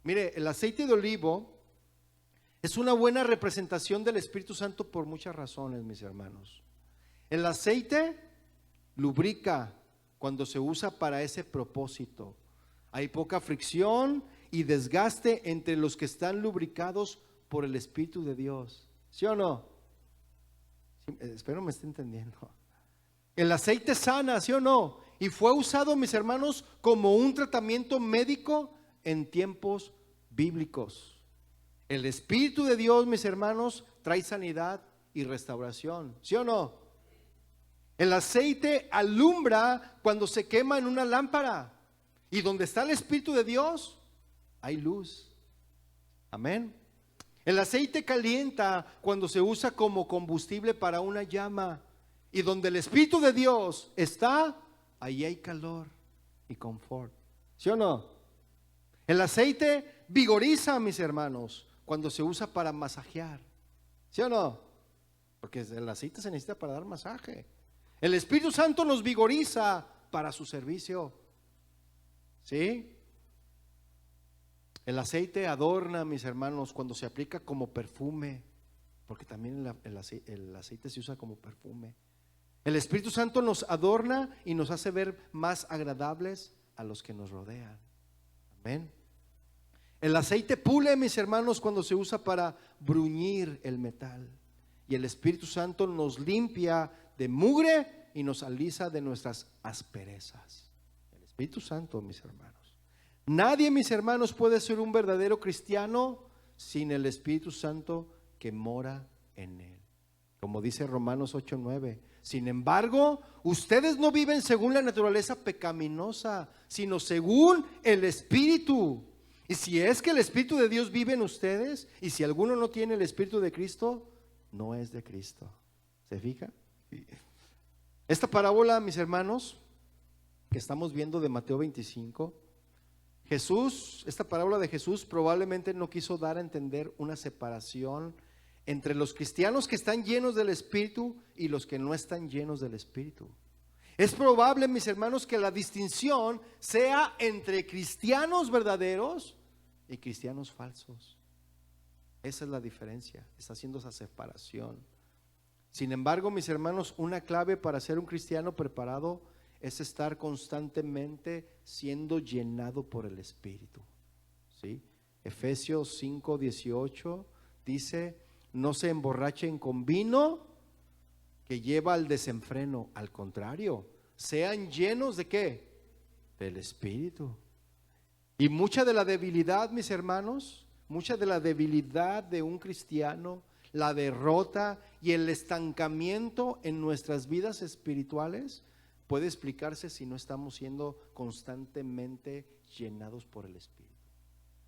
Mire, el aceite de olivo es una buena representación del Espíritu Santo por muchas razones, mis hermanos. El aceite lubrica cuando se usa para ese propósito. Hay poca fricción y desgaste entre los que están lubricados por el Espíritu de Dios. ¿Sí o no? Sí, espero me esté entendiendo. El aceite sana, ¿sí o no? Y fue usado, mis hermanos, como un tratamiento médico en tiempos bíblicos. El Espíritu de Dios, mis hermanos, trae sanidad y restauración, ¿sí o no? El aceite alumbra cuando se quema en una lámpara. Y donde está el Espíritu de Dios, hay luz. Amén. El aceite calienta cuando se usa como combustible para una llama. Y donde el Espíritu de Dios está, ahí hay calor y confort. ¿Sí o no? El aceite vigoriza, mis hermanos, cuando se usa para masajear. ¿Sí o no? Porque el aceite se necesita para dar masaje. El Espíritu Santo nos vigoriza para su servicio. ¿Sí? El aceite adorna, mis hermanos, cuando se aplica como perfume, porque también el aceite se usa como perfume. El Espíritu Santo nos adorna y nos hace ver más agradables a los que nos rodean. Amén. El aceite pule, mis hermanos, cuando se usa para bruñir el metal. Y el Espíritu Santo nos limpia de mugre y nos alisa de nuestras asperezas. El Espíritu Santo, mis hermanos. Nadie, mis hermanos, puede ser un verdadero cristiano sin el Espíritu Santo que mora en él. Como dice Romanos 8:9. Sin embargo, ustedes no viven según la naturaleza pecaminosa, sino según el Espíritu. Y si es que el Espíritu de Dios vive en ustedes, y si alguno no tiene el Espíritu de Cristo, no es de Cristo. ¿Se fija? Esta parábola, mis hermanos, que estamos viendo de Mateo 25, esta parábola de Jesús probablemente no quiso dar a entender una separación entre los cristianos que están llenos del Espíritu y los que no están llenos del Espíritu. Es probable, mis hermanos, que la distinción sea entre cristianos verdaderos y cristianos falsos. Esa es la diferencia, está haciendo esa separación. Sin embargo, mis hermanos, una clave para ser un cristiano preparado es estar constantemente siendo llenado por el Espíritu. ¿Sí? Efesios 5:18 dice: no se emborrachen con vino que lleva al desenfreno, al contrario, sean llenos ¿de qué? Del Espíritu. Y mucha de la debilidad, mis hermanos, mucha de la debilidad de un cristiano, la derrota y el estancamiento en nuestras vidas espirituales puede explicarse si no estamos siendo constantemente llenados por el Espíritu.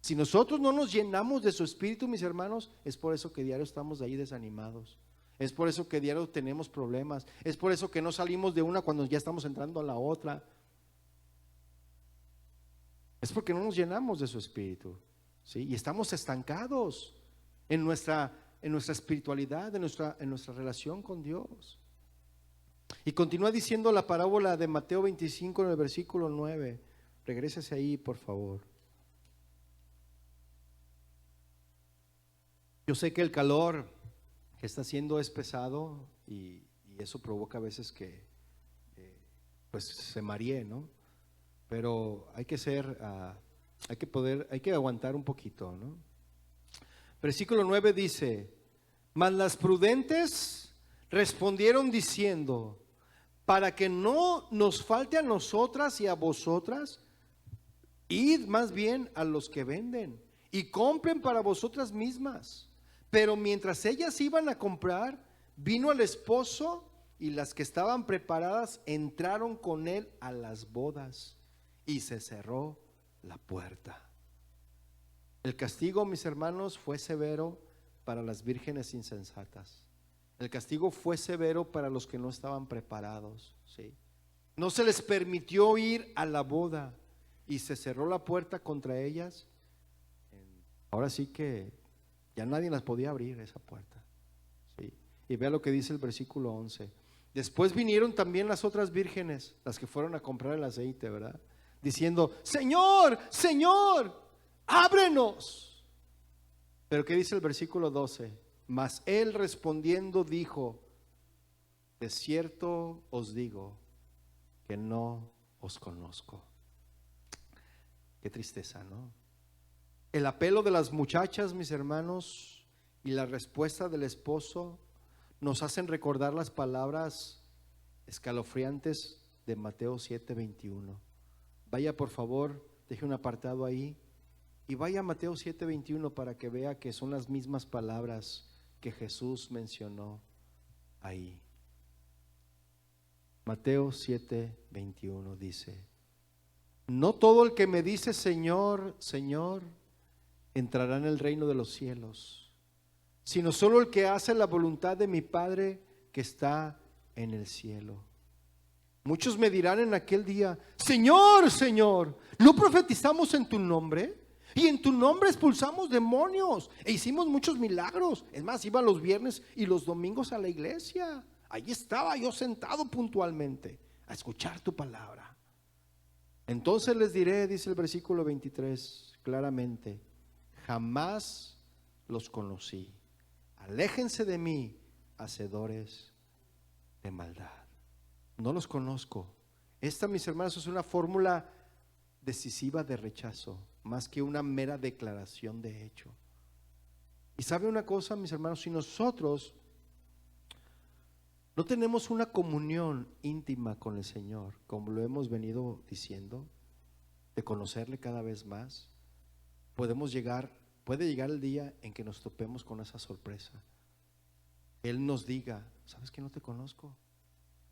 Si nosotros no nos llenamos de su Espíritu, mis hermanos, es por eso que diario estamos ahí desanimados. Es por eso que diario tenemos problemas. Es por eso que no salimos de una cuando ya estamos entrando a la otra. Es porque no nos llenamos de su Espíritu, ¿sí? Y estamos estancados en nuestra espiritualidad, en nuestra relación con Dios. Y continúa diciendo la parábola de Mateo 25 en el versículo 9. Regrésese ahí, por favor. Yo sé que el calor que está haciendo es pesado y eso provoca a veces que pues se maree, ¿no? Pero hay que aguantar un poquito, ¿no? Versículo 9 dice: mas las prudentes respondieron diciendo: para que no nos falte a nosotras y a vosotras, id más bien a los que venden y compren para vosotras mismas. Pero mientras ellas iban a comprar, vino el esposo, y las que estaban preparadas entraron con él a las bodas, y se cerró la puerta. El castigo, mis hermanos, fue severo para las vírgenes insensatas. El castigo fue severo para los que no estaban preparados, ¿sí? No se les permitió ir a la boda y se cerró la puerta contra ellas. Ahora sí que ya nadie las podía abrir esa puerta, ¿sí? Y vea lo que dice el versículo 11. Después vinieron también las otras vírgenes, las que fueron a comprar el aceite, ¿verdad? Diciendo: Señor, Señor, ábrenos. Pero ¿qué dice el versículo 12? Mas él respondiendo dijo: de cierto os digo que no os conozco. Qué tristeza, ¿no? El apelo de las muchachas, mis hermanos, y la respuesta del esposo nos hacen recordar las palabras escalofriantes de Mateo 7:21. Vaya, por favor, deje un apartado ahí y vaya a Mateo 7:21 para que vea que son las mismas palabras que Jesús mencionó ahí. Mateo 7:21 dice: no todo el que me dice Señor, Señor, entrará en el reino de los cielos, sino solo el que hace la voluntad de mi Padre que está en el cielo. Muchos me dirán en aquel día: Señor, Señor, ¿no profetizamos en tu nombre? Y en tu nombre expulsamos demonios e hicimos muchos milagros. Es más, iba los viernes y los domingos a la iglesia. Allí estaba yo sentado puntualmente a escuchar tu palabra. Entonces les diré, dice el versículo 23 claramente: jamás los conocí. Aléjense de mí, hacedores de maldad. No los conozco. Esta, mis hermanos, es una fórmula decisiva de rechazo, más que una mera declaración de hecho. Y sabe una cosa, mis hermanos, si nosotros no tenemos una comunión íntima con el Señor, como lo hemos venido diciendo, de conocerle cada vez más, puede llegar el día en que nos topemos con esa sorpresa. Él nos diga: ¿sabes que no te conozco?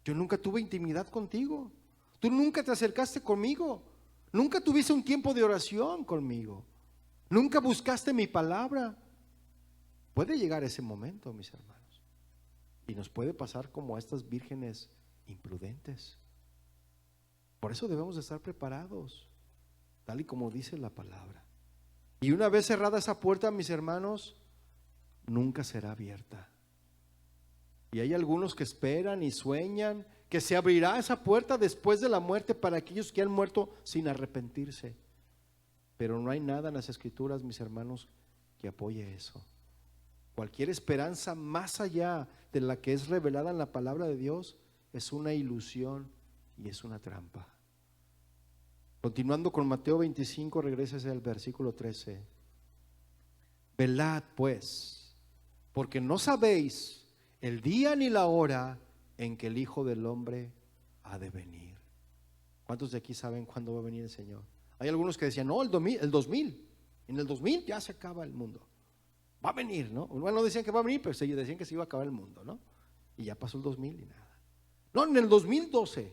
Yo nunca tuve intimidad contigo. Tú nunca te acercaste conmigo. Nunca tuviste un tiempo de oración conmigo. Nunca buscaste mi palabra. Puede llegar ese momento, mis hermanos. Y nos puede pasar como a estas vírgenes imprudentes. Por eso debemos de estar preparados, tal y como dice la palabra. Y una vez cerrada esa puerta, mis hermanos, nunca será abierta. Y hay algunos que esperan y sueñan que se abrirá esa puerta después de la muerte para aquellos que han muerto sin arrepentirse. Pero no hay nada en las Escrituras, mis hermanos, que apoye eso. Cualquier esperanza más allá de la que es revelada en la palabra de Dios es una ilusión y es una trampa. Continuando con Mateo 25, regrésese al versículo 13. Velad pues, porque no sabéis el día ni la hora en que el Hijo del Hombre ha de venir. ¿Cuántos de aquí saben cuándo va a venir el Señor? Hay algunos que decían, no, el 2000. En el 2000 ya se acaba el mundo. Va a venir, ¿no? Bueno, no decían que va a venir, pero decían que se iba a acabar el mundo, ¿no? Y ya pasó el 2000 y nada. No, en el 2012.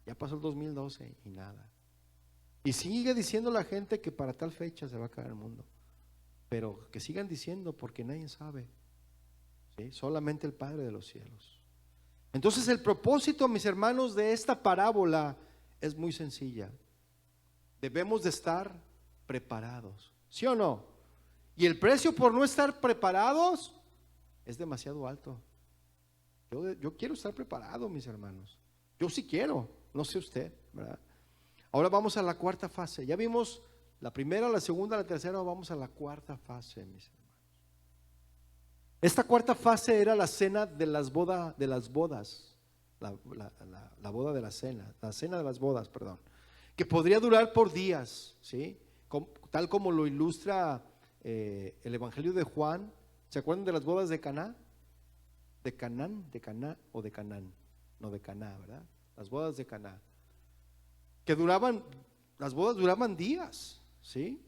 Ya pasó el 2012 y nada. Y sigue diciendo la gente que para tal fecha se va a acabar el mundo. Pero que sigan diciendo porque nadie sabe. ¿Sí? Solamente el Padre de los cielos. Entonces el propósito, mis hermanos, de esta parábola es muy sencilla. Debemos de estar preparados, ¿sí o no? Y el precio por no estar preparados es demasiado alto. Yo quiero estar preparado, mis hermanos. Yo sí quiero, no sé usted, ¿verdad? Ahora vamos a la cuarta fase. Ya vimos la primera, la segunda, la tercera, vamos a la cuarta fase, mis hermanos. Esta cuarta fase era la cena de las bodas, la boda de la cena de las bodas, perdón, que podría durar por días, ¿sí? Tal como lo ilustra el Evangelio de Juan. ¿Se acuerdan de las bodas de Caná? De Canaán, de Caná o de Canaán, no de Caná, ¿verdad? Las bodas de Caná, que las bodas duraban días, ¿sí?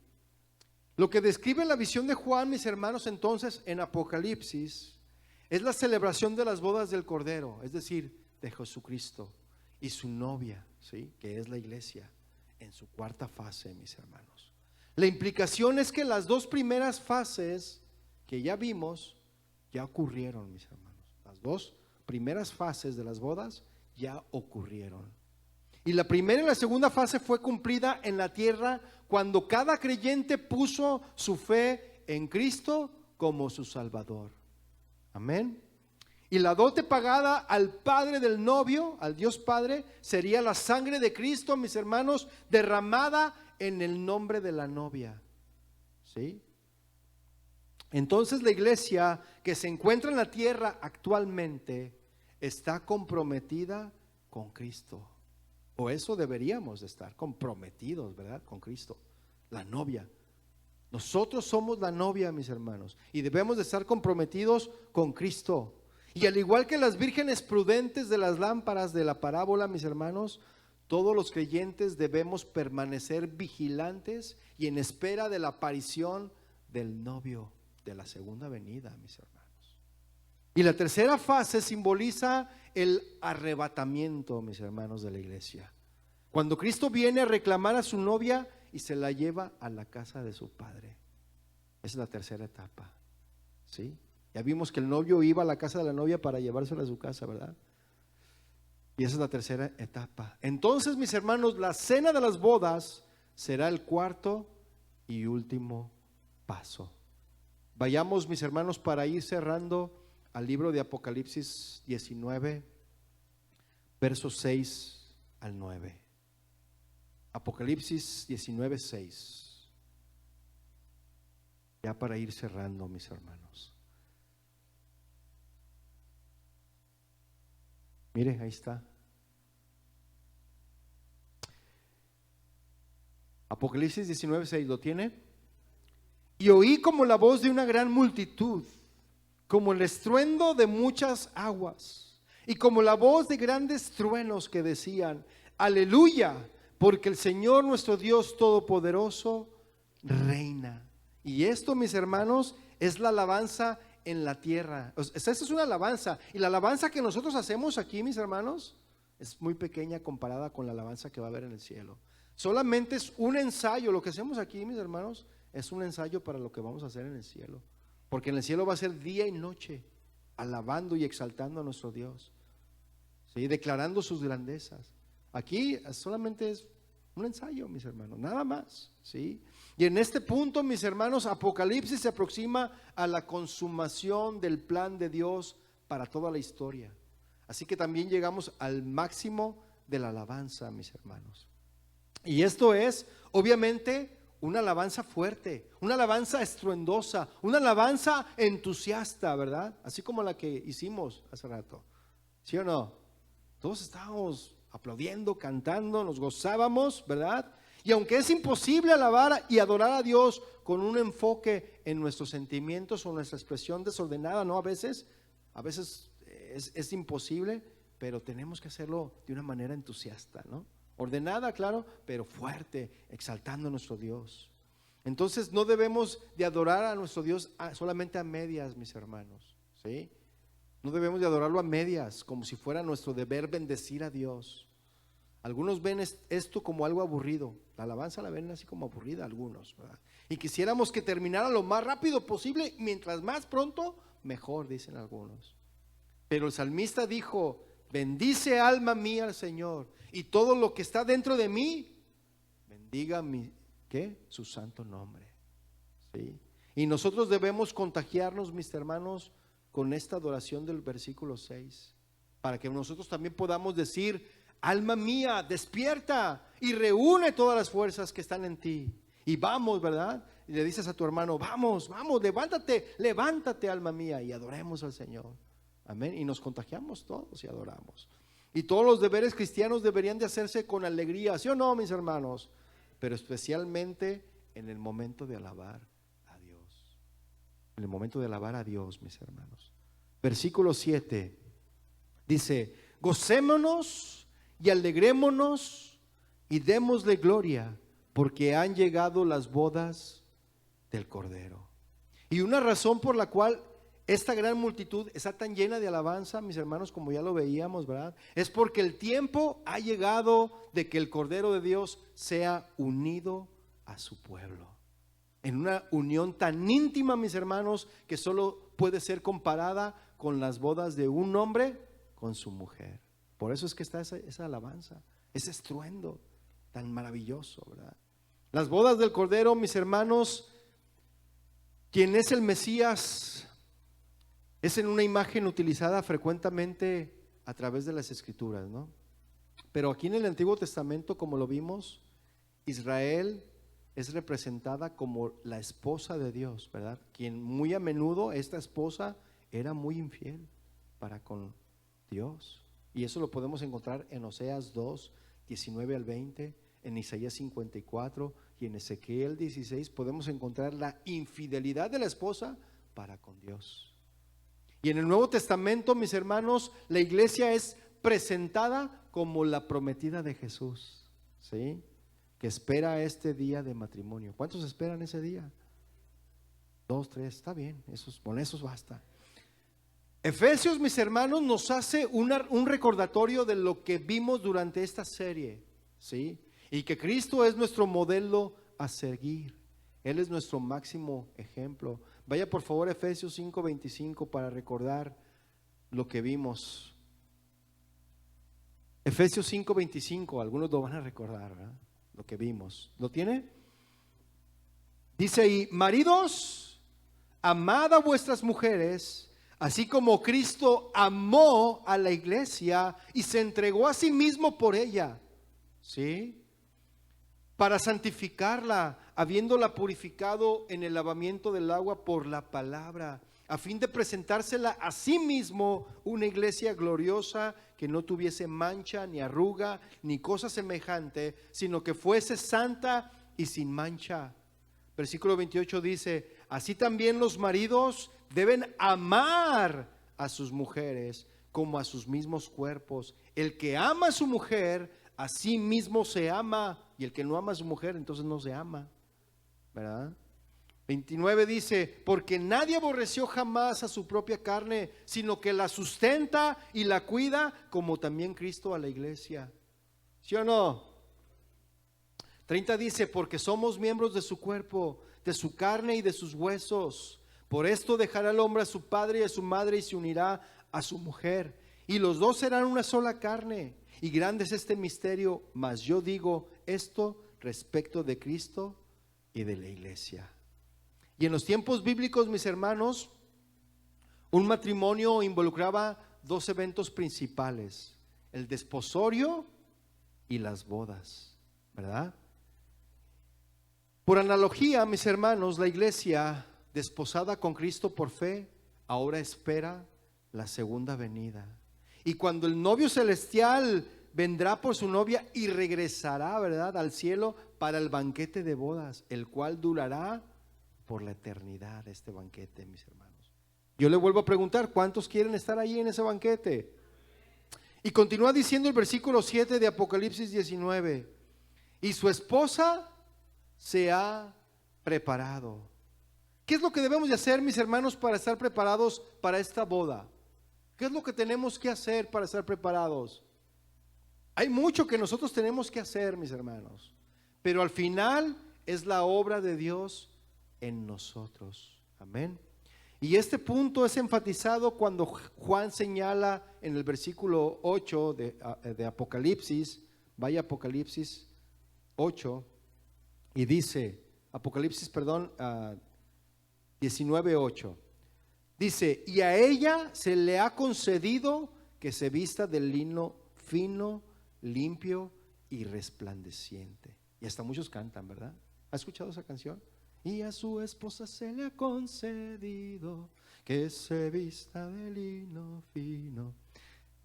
Lo que describe la visión de Juan, mis hermanos, entonces en Apocalipsis, es la celebración de las bodas del Cordero, es decir, de Jesucristo y su novia, ¿sí? Que es la iglesia, en su cuarta fase, mis hermanos. La implicación es que las dos primeras fases que ya vimos, ya ocurrieron, mis hermanos. Las dos primeras fases de las bodas ya ocurrieron. Y la primera y la segunda fase fue cumplida en la tierra cuando cada creyente puso su fe en Cristo como su Salvador. Amén. Y la dote pagada al padre del novio, al Dios Padre, sería la sangre de Cristo, mis hermanos, derramada en el nombre de la novia. ¿Sí? Entonces la iglesia que se encuentra en la tierra actualmente está comprometida con Cristo. O eso deberíamos de estar comprometidos, ¿verdad? Con Cristo, la novia. Nosotros somos la novia, mis hermanos, y debemos de estar comprometidos con Cristo. Y al igual que las vírgenes prudentes de las lámparas de la parábola, mis hermanos, todos los creyentes debemos permanecer vigilantes y en espera de la aparición del novio, de la segunda venida, mis hermanos. Y la tercera fase simboliza el arrebatamiento, mis hermanos, de la iglesia. Cuando Cristo viene a reclamar a su novia y se la lleva a la casa de su Padre. Esa es la tercera etapa, ¿sí? Ya vimos que el novio iba a la casa de la novia para llevársela a su casa, ¿verdad? Y esa es la tercera etapa. Entonces, mis hermanos, la cena de las bodas será el cuarto y último paso. Vayamos, mis hermanos, para ir cerrando al libro de Apocalipsis 19, versos 6 al 9. Apocalipsis 19, 6. Ya para ir cerrando, mis hermanos. Mire, ahí está. Apocalipsis 19, 6, ¿lo tiene? Y oí como la voz de una gran multitud, como el estruendo de muchas aguas, y como la voz de grandes truenos que decían: aleluya, porque el Señor nuestro Dios Todopoderoso reina. Y esto, mis hermanos, es la alabanza en la tierra. Esta es una alabanza, y la alabanza que nosotros hacemos aquí, mis hermanos, es muy pequeña comparada con la alabanza que va a haber en el cielo. Solamente es un ensayo. Lo que hacemos aquí, mis hermanos, es un ensayo para lo que vamos a hacer en el cielo, porque en el cielo va a ser día y noche. alabando y exaltando a nuestro Dios, ¿sí? Declarando sus grandezas. Aquí solamente es un ensayo, mis hermanos, nada más, ¿sí? Y en este punto, mis hermanos, Apocalipsis se aproxima a la consumación del plan de Dios para toda la historia. Así que también llegamos al máximo de la alabanza, mis hermanos. Y esto es, obviamente, una alabanza fuerte, una alabanza estruendosa, una alabanza entusiasta, ¿verdad? Así como la que hicimos hace rato, ¿sí o no? Todos estábamos aplaudiendo, cantando, nos gozábamos, ¿verdad? Y aunque es imposible alabar y adorar a Dios con un enfoque en nuestros sentimientos o nuestra expresión desordenada, ¿no? A veces es imposible, pero tenemos que hacerlo de una manera entusiasta, ¿no? Ordenada, claro, pero fuerte, exaltando a nuestro Dios. Entonces no debemos de adorar a nuestro Dios solamente a medias, mis hermanos, ¿sí? No debemos de adorarlo a medias, como si fuera nuestro deber bendecir a Dios. Algunos ven esto como algo aburrido. La alabanza la ven así como aburrida algunos, ¿verdad? Y quisiéramos que terminara lo más rápido posible, mientras más pronto, mejor, dicen algunos. Pero el salmista dijo: bendice alma mía al Señor, y todo lo que está dentro de mí, bendiga su santo nombre, ¿sí? Y nosotros debemos contagiarnos, mis hermanos, con esta adoración del versículo 6, para que nosotros también podamos decir: alma mía, despierta y reúne todas las fuerzas que están en ti. Y vamos, ¿verdad? Y le dices a tu hermano: vamos, levántate, alma mía, y adoremos al Señor. Amén. Y nos contagiamos todos y adoramos. Y todos los deberes cristianos deberían de hacerse con alegría, ¿sí o no, mis hermanos? Pero especialmente en el momento de alabar a Dios. En el momento de alabar a Dios, mis hermanos. Versículo 7 dice: gocémonos y alegrémonos y démosle gloria, porque han llegado las bodas del Cordero. Y una razón por la cual esta gran multitud está tan llena de alabanza, mis hermanos, como ya lo veíamos, ¿verdad? Es porque el tiempo ha llegado de que el Cordero de Dios sea unido a su pueblo, en una unión tan íntima, mis hermanos, que solo puede ser comparada con las bodas de un hombre con su mujer. Por eso es que está esa alabanza, ese estruendo tan maravilloso, ¿verdad? Las bodas del Cordero, mis hermanos, quien es el Mesías, es en una imagen utilizada frecuentemente a través de las Escrituras, ¿no? Pero aquí en el Antiguo Testamento, como lo vimos, Israel es representada como la esposa de Dios, ¿verdad? Quien muy a menudo, esta esposa era muy infiel para con Dios. Y eso lo podemos encontrar en Oseas 2, 19 al 20, en Isaías 54 y en Ezequiel 16. Podemos encontrar la infidelidad de la esposa para con Dios. Y en el Nuevo Testamento, mis hermanos, la iglesia es presentada como la prometida de Jesús, ¿sí? Que espera este día de matrimonio. ¿Cuántos esperan ese día? 2, 3, está bien, con esos basta. Efesios, mis hermanos, nos hace un recordatorio de lo que vimos durante esta serie, ¿sí? Y que Cristo es nuestro modelo a seguir. Él es nuestro máximo ejemplo. Vaya por favor Efesios 5:25 para recordar lo que vimos. Efesios 5:25, algunos lo van a recordar, ¿verdad? Lo que vimos. ¿Lo tiene? Dice ahí: maridos, amad a vuestras mujeres, así como Cristo amó a la iglesia y se entregó a sí mismo por ella, ¿sí? Para santificarla, habiéndola purificado en el lavamiento del agua por la palabra, a fin de presentársela a sí mismo una iglesia gloriosa, que no tuviese mancha, ni arruga, ni cosa semejante, sino que fuese santa y sin mancha. Versículo 28 dice: así también los maridos deben amar a sus mujeres como a sus mismos cuerpos. El que ama a su mujer, a sí mismo se ama, y el que no ama a su mujer, entonces no se ama, ¿verdad? 29 dice: porque nadie aborreció jamás a su propia carne, sino que la sustenta y la cuida, como también Cristo a la iglesia. ¿Sí o no? 30 dice: porque somos miembros de su cuerpo, de su carne y de sus huesos. Por esto dejará el hombre a su padre y a su madre y se unirá a su mujer. Y los dos serán una sola carne. Y grande es este misterio, mas yo digo esto respecto de Cristo y de la iglesia. Y en los tiempos bíblicos, mis hermanos, un matrimonio involucraba dos eventos principales: el desposorio y las bodas, ¿verdad? Por analogía, mis hermanos, la iglesia desposada con Cristo por fe ahora espera la segunda venida. Y cuando el novio celestial vendrá por su novia y regresará, ¿verdad?, al cielo para el banquete de bodas, el cual durará por la eternidad, este banquete, mis hermanos. Yo le vuelvo a preguntar, ¿cuántos quieren estar ahí en ese banquete? Y continúa diciendo el versículo 7 de Apocalipsis 19, y su esposa se ha preparado. ¿Qué es lo que debemos de hacer, mis hermanos, para estar preparados para esta boda? ¿Qué es lo que tenemos que hacer para estar preparados? Hay mucho que nosotros tenemos que hacer, mis hermanos, pero al final es la obra de Dios en nosotros. Amén. Y este punto es enfatizado cuando Juan señala en el versículo 8 de Apocalipsis. Vaya Apocalipsis 8 y dice, Apocalipsis, 19:8. Dice, y a ella se le ha concedido que se vista de lino fino, limpio y resplandeciente. Y hasta muchos cantan, ¿verdad? ¿Ha escuchado esa canción? Y a su esposa se le ha concedido que se vista de lino fino.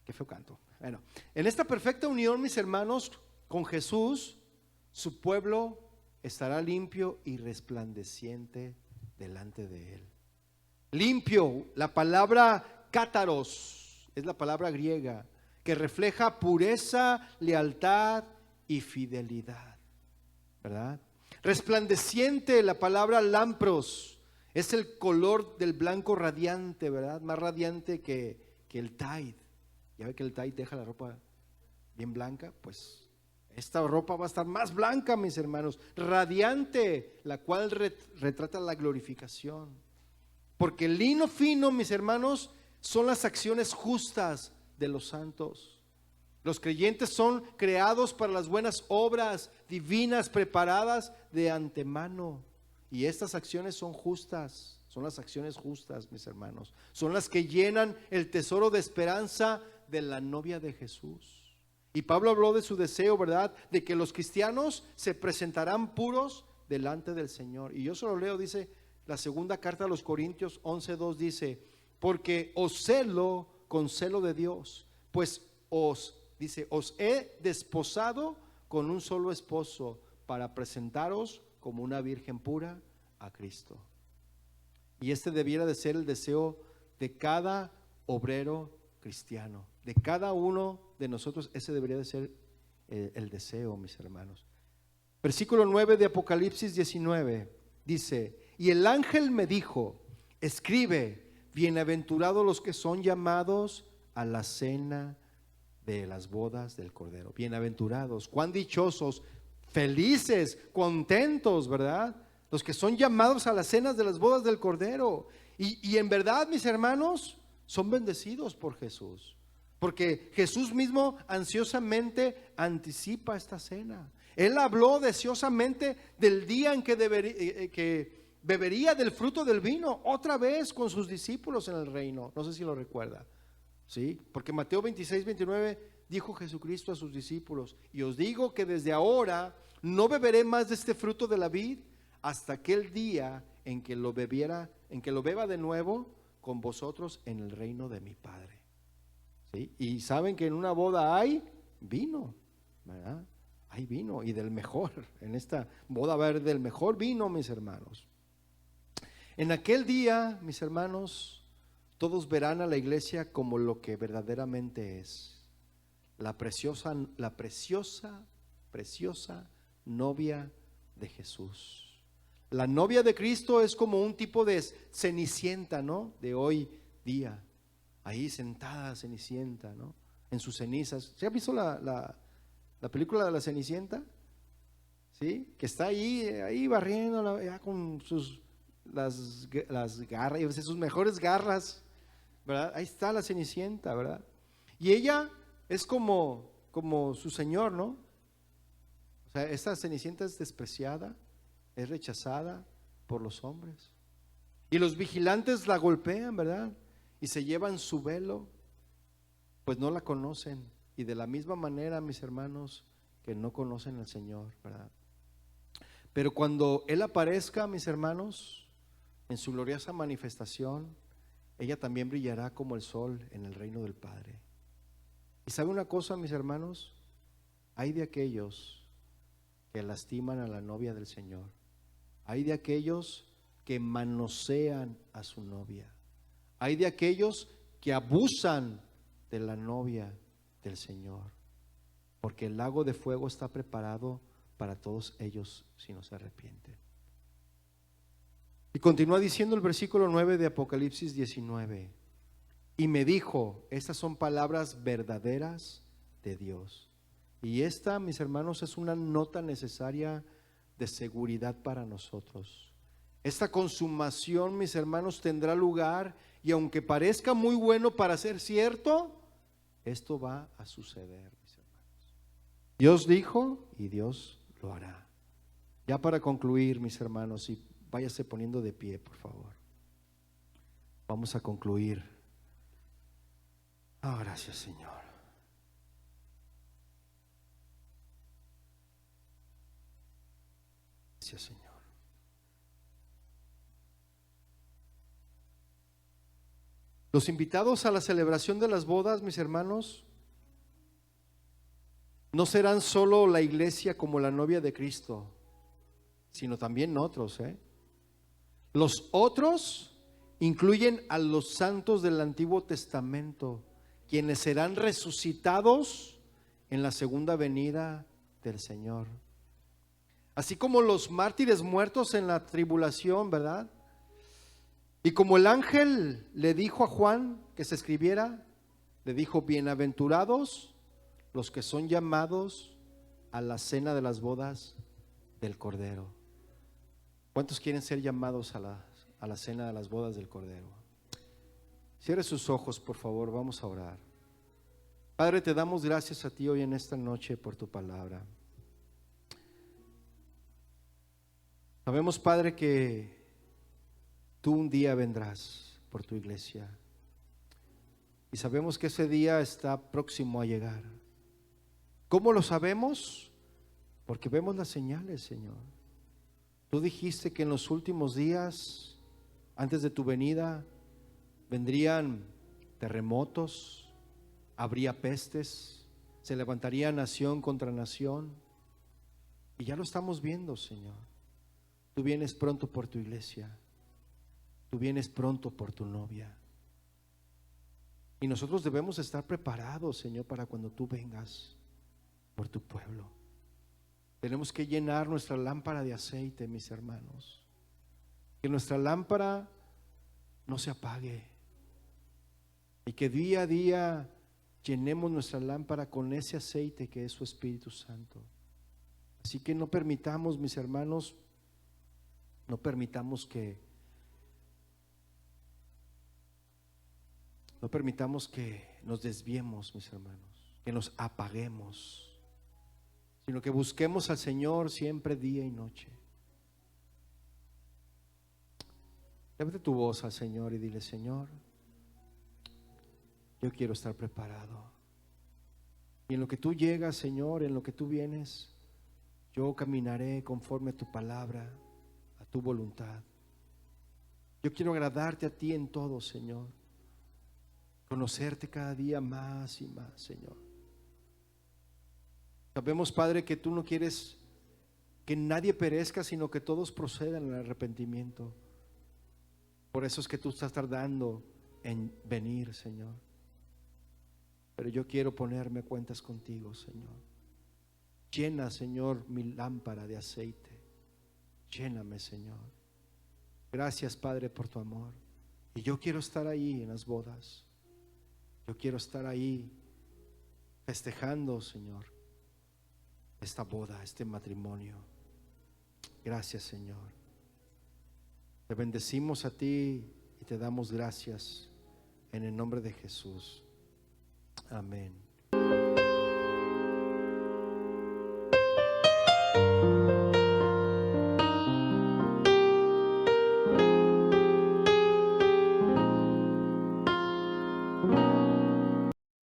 Qué feo canto. Bueno, en esta perfecta unión, mis hermanos, con Jesús, su pueblo estará limpio y resplandeciente delante de él. Limpio, la palabra cátaros es la palabra griega que refleja pureza, lealtad y fidelidad, ¿verdad? Resplandeciente, la palabra lampros, es el color del blanco radiante, ¿verdad? Más radiante que el Tide. Ya ve que el Tide deja la ropa bien blanca, pues esta ropa va a estar más blanca, mis hermanos. Radiante, la cual retrata la glorificación. Porque el lino fino, mis hermanos, son las acciones justas de los santos. Los creyentes son creados para las buenas obras divinas preparadas de antemano. Y estas acciones son justas, son las acciones justas, mis hermanos. Son las que llenan el tesoro de esperanza de la novia de Jesús. Y Pablo habló de su deseo, ¿verdad?, de que los cristianos se presentarán puros delante del Señor. Y yo solo leo, dice la segunda carta a los Corintios 11:2, dice, porque os celo con celo de Dios, pues os he desposado con un solo esposo para presentaros como una virgen pura a Cristo. Y este debiera de ser el deseo de cada obrero cristiano, de cada uno de nosotros. Ese debería de ser el deseo, mis hermanos. Versículo 9 de Apocalipsis 19 dice, y el ángel me dijo, escribe, bienaventurados los que son llamados a la cena de las bodas del Cordero. Bienaventurados, cuán dichosos, felices, contentos, ¿verdad? Los que son llamados a las cenas de las bodas del Cordero. Y en verdad, mis hermanos, son bendecidos por Jesús, porque Jesús mismo ansiosamente anticipa esta cena. Él habló deseosamente del día en que bebería del fruto del vino otra vez con sus discípulos en el reino. No sé si lo recuerda, ¿sí? Porque Mateo 26:29 dijo Jesucristo a sus discípulos, y os digo que desde ahora no beberé más de este fruto de la vid hasta aquel día en que lo beba de nuevo con vosotros en el reino de mi Padre. ¿Sí? Y saben que en una boda hay vino, ¿verdad? Hay vino, y del mejor. En esta boda va a haber del mejor vino, mis hermanos. En aquel día, mis hermanos, todos verán a la iglesia como lo que verdaderamente es: la preciosa novia de Jesús. La novia de Cristo es como un tipo de cenicienta, ¿no?, de hoy día. Ahí sentada Cenicienta, ¿no?, en sus cenizas. ¿Se ha visto la película de la Cenicienta? ¿Sí? Que está ahí barriendo ya con sus las garras, sus mejores garras, ¿verdad? Ahí está la Cenicienta, ¿verdad? Y ella es como su señor, ¿no? O sea, esta Cenicienta es despreciada, es rechazada por los hombres. Y los vigilantes la golpean, ¿verdad? Y se llevan su velo, pues no la conocen. Y de la misma manera, mis hermanos, que no conocen al Señor, ¿verdad? Pero cuando Él aparezca, mis hermanos, en su gloriosa manifestación, ella también brillará como el sol en el reino del Padre. ¿Y sabe una cosa, mis hermanos? Hay de aquellos que lastiman a la novia del Señor. Hay de aquellos que manosean a su novia. Hay de aquellos que abusan de la novia del Señor. Porque el lago de fuego está preparado para todos ellos si no se arrepienten. Y continúa diciendo el versículo 9 de Apocalipsis 19. Y me dijo, estas son palabras verdaderas de Dios. Y esta, mis hermanos, es una nota necesaria de seguridad para nosotros. Esta consumación, mis hermanos, tendrá lugar, y aunque parezca muy bueno para ser cierto, esto va a suceder, mis hermanos. Dios dijo y Dios lo hará. Ya para concluir, mis hermanos, y váyase poniendo de pie, por favor. Vamos a concluir. Gracias, Señor. Gracias, Señor. Los invitados a la celebración de las bodas, mis hermanos, no serán solo la iglesia como la novia de Cristo, sino también otros, Los otros incluyen a los santos del Antiguo Testamento, quienes serán resucitados en la segunda venida del Señor. Así como los mártires muertos en la tribulación, ¿verdad? Y como el ángel le dijo a Juan que se escribiera, le dijo, bienaventurados los que son llamados a la cena de las bodas del Cordero. ¿Cuántos quieren ser llamados a la cena de las bodas del Cordero? Cierre sus ojos, por favor, vamos a orar. Padre, te damos gracias a ti hoy en esta noche por tu palabra. Sabemos, Padre, que tú un día vendrás por tu iglesia. Y sabemos que ese día está próximo a llegar. ¿Cómo lo sabemos? Porque vemos las señales, Señor. Tú dijiste que en los últimos días, antes de tu venida, vendrían terremotos, habría pestes, se levantaría nación contra nación. Y ya lo estamos viendo, Señor. Tú vienes pronto por tu iglesia. Tú vienes pronto por tu novia. Y nosotros debemos estar preparados, Señor, para cuando tú vengas por tu pueblo. Tenemos que llenar nuestra lámpara de aceite, mis hermanos. Que nuestra lámpara no se apague. Y que día a día llenemos nuestra lámpara con ese aceite que es su Espíritu Santo. Así que no permitamos, mis hermanos, no permitamos que nos desviemos, mis hermanos, que nos apaguemos, sino que busquemos al Señor siempre día y noche. Levanta tu voz al Señor y dile, Señor, yo quiero estar preparado. Y en lo que tú llegas, Señor, en lo que tú vienes, yo caminaré conforme a tu palabra, a tu voluntad. Yo quiero agradarte a ti en todo, Señor. Conocerte cada día más y más, Señor. Sabemos, Padre, que tú no quieres que nadie perezca, sino que todos procedan al arrepentimiento. Por eso es que tú estás tardando en venir, Señor. Pero yo quiero ponerme a cuentas contigo, Señor. Llena, Señor, mi lámpara de aceite. Lléname, Señor. Gracias, Padre, por tu amor. Y yo quiero estar ahí en las bodas. Yo quiero estar ahí festejando, Señor, esta boda, este matrimonio. Gracias, Señor. Te bendecimos a ti y te damos gracias en el nombre de Jesús. Amén.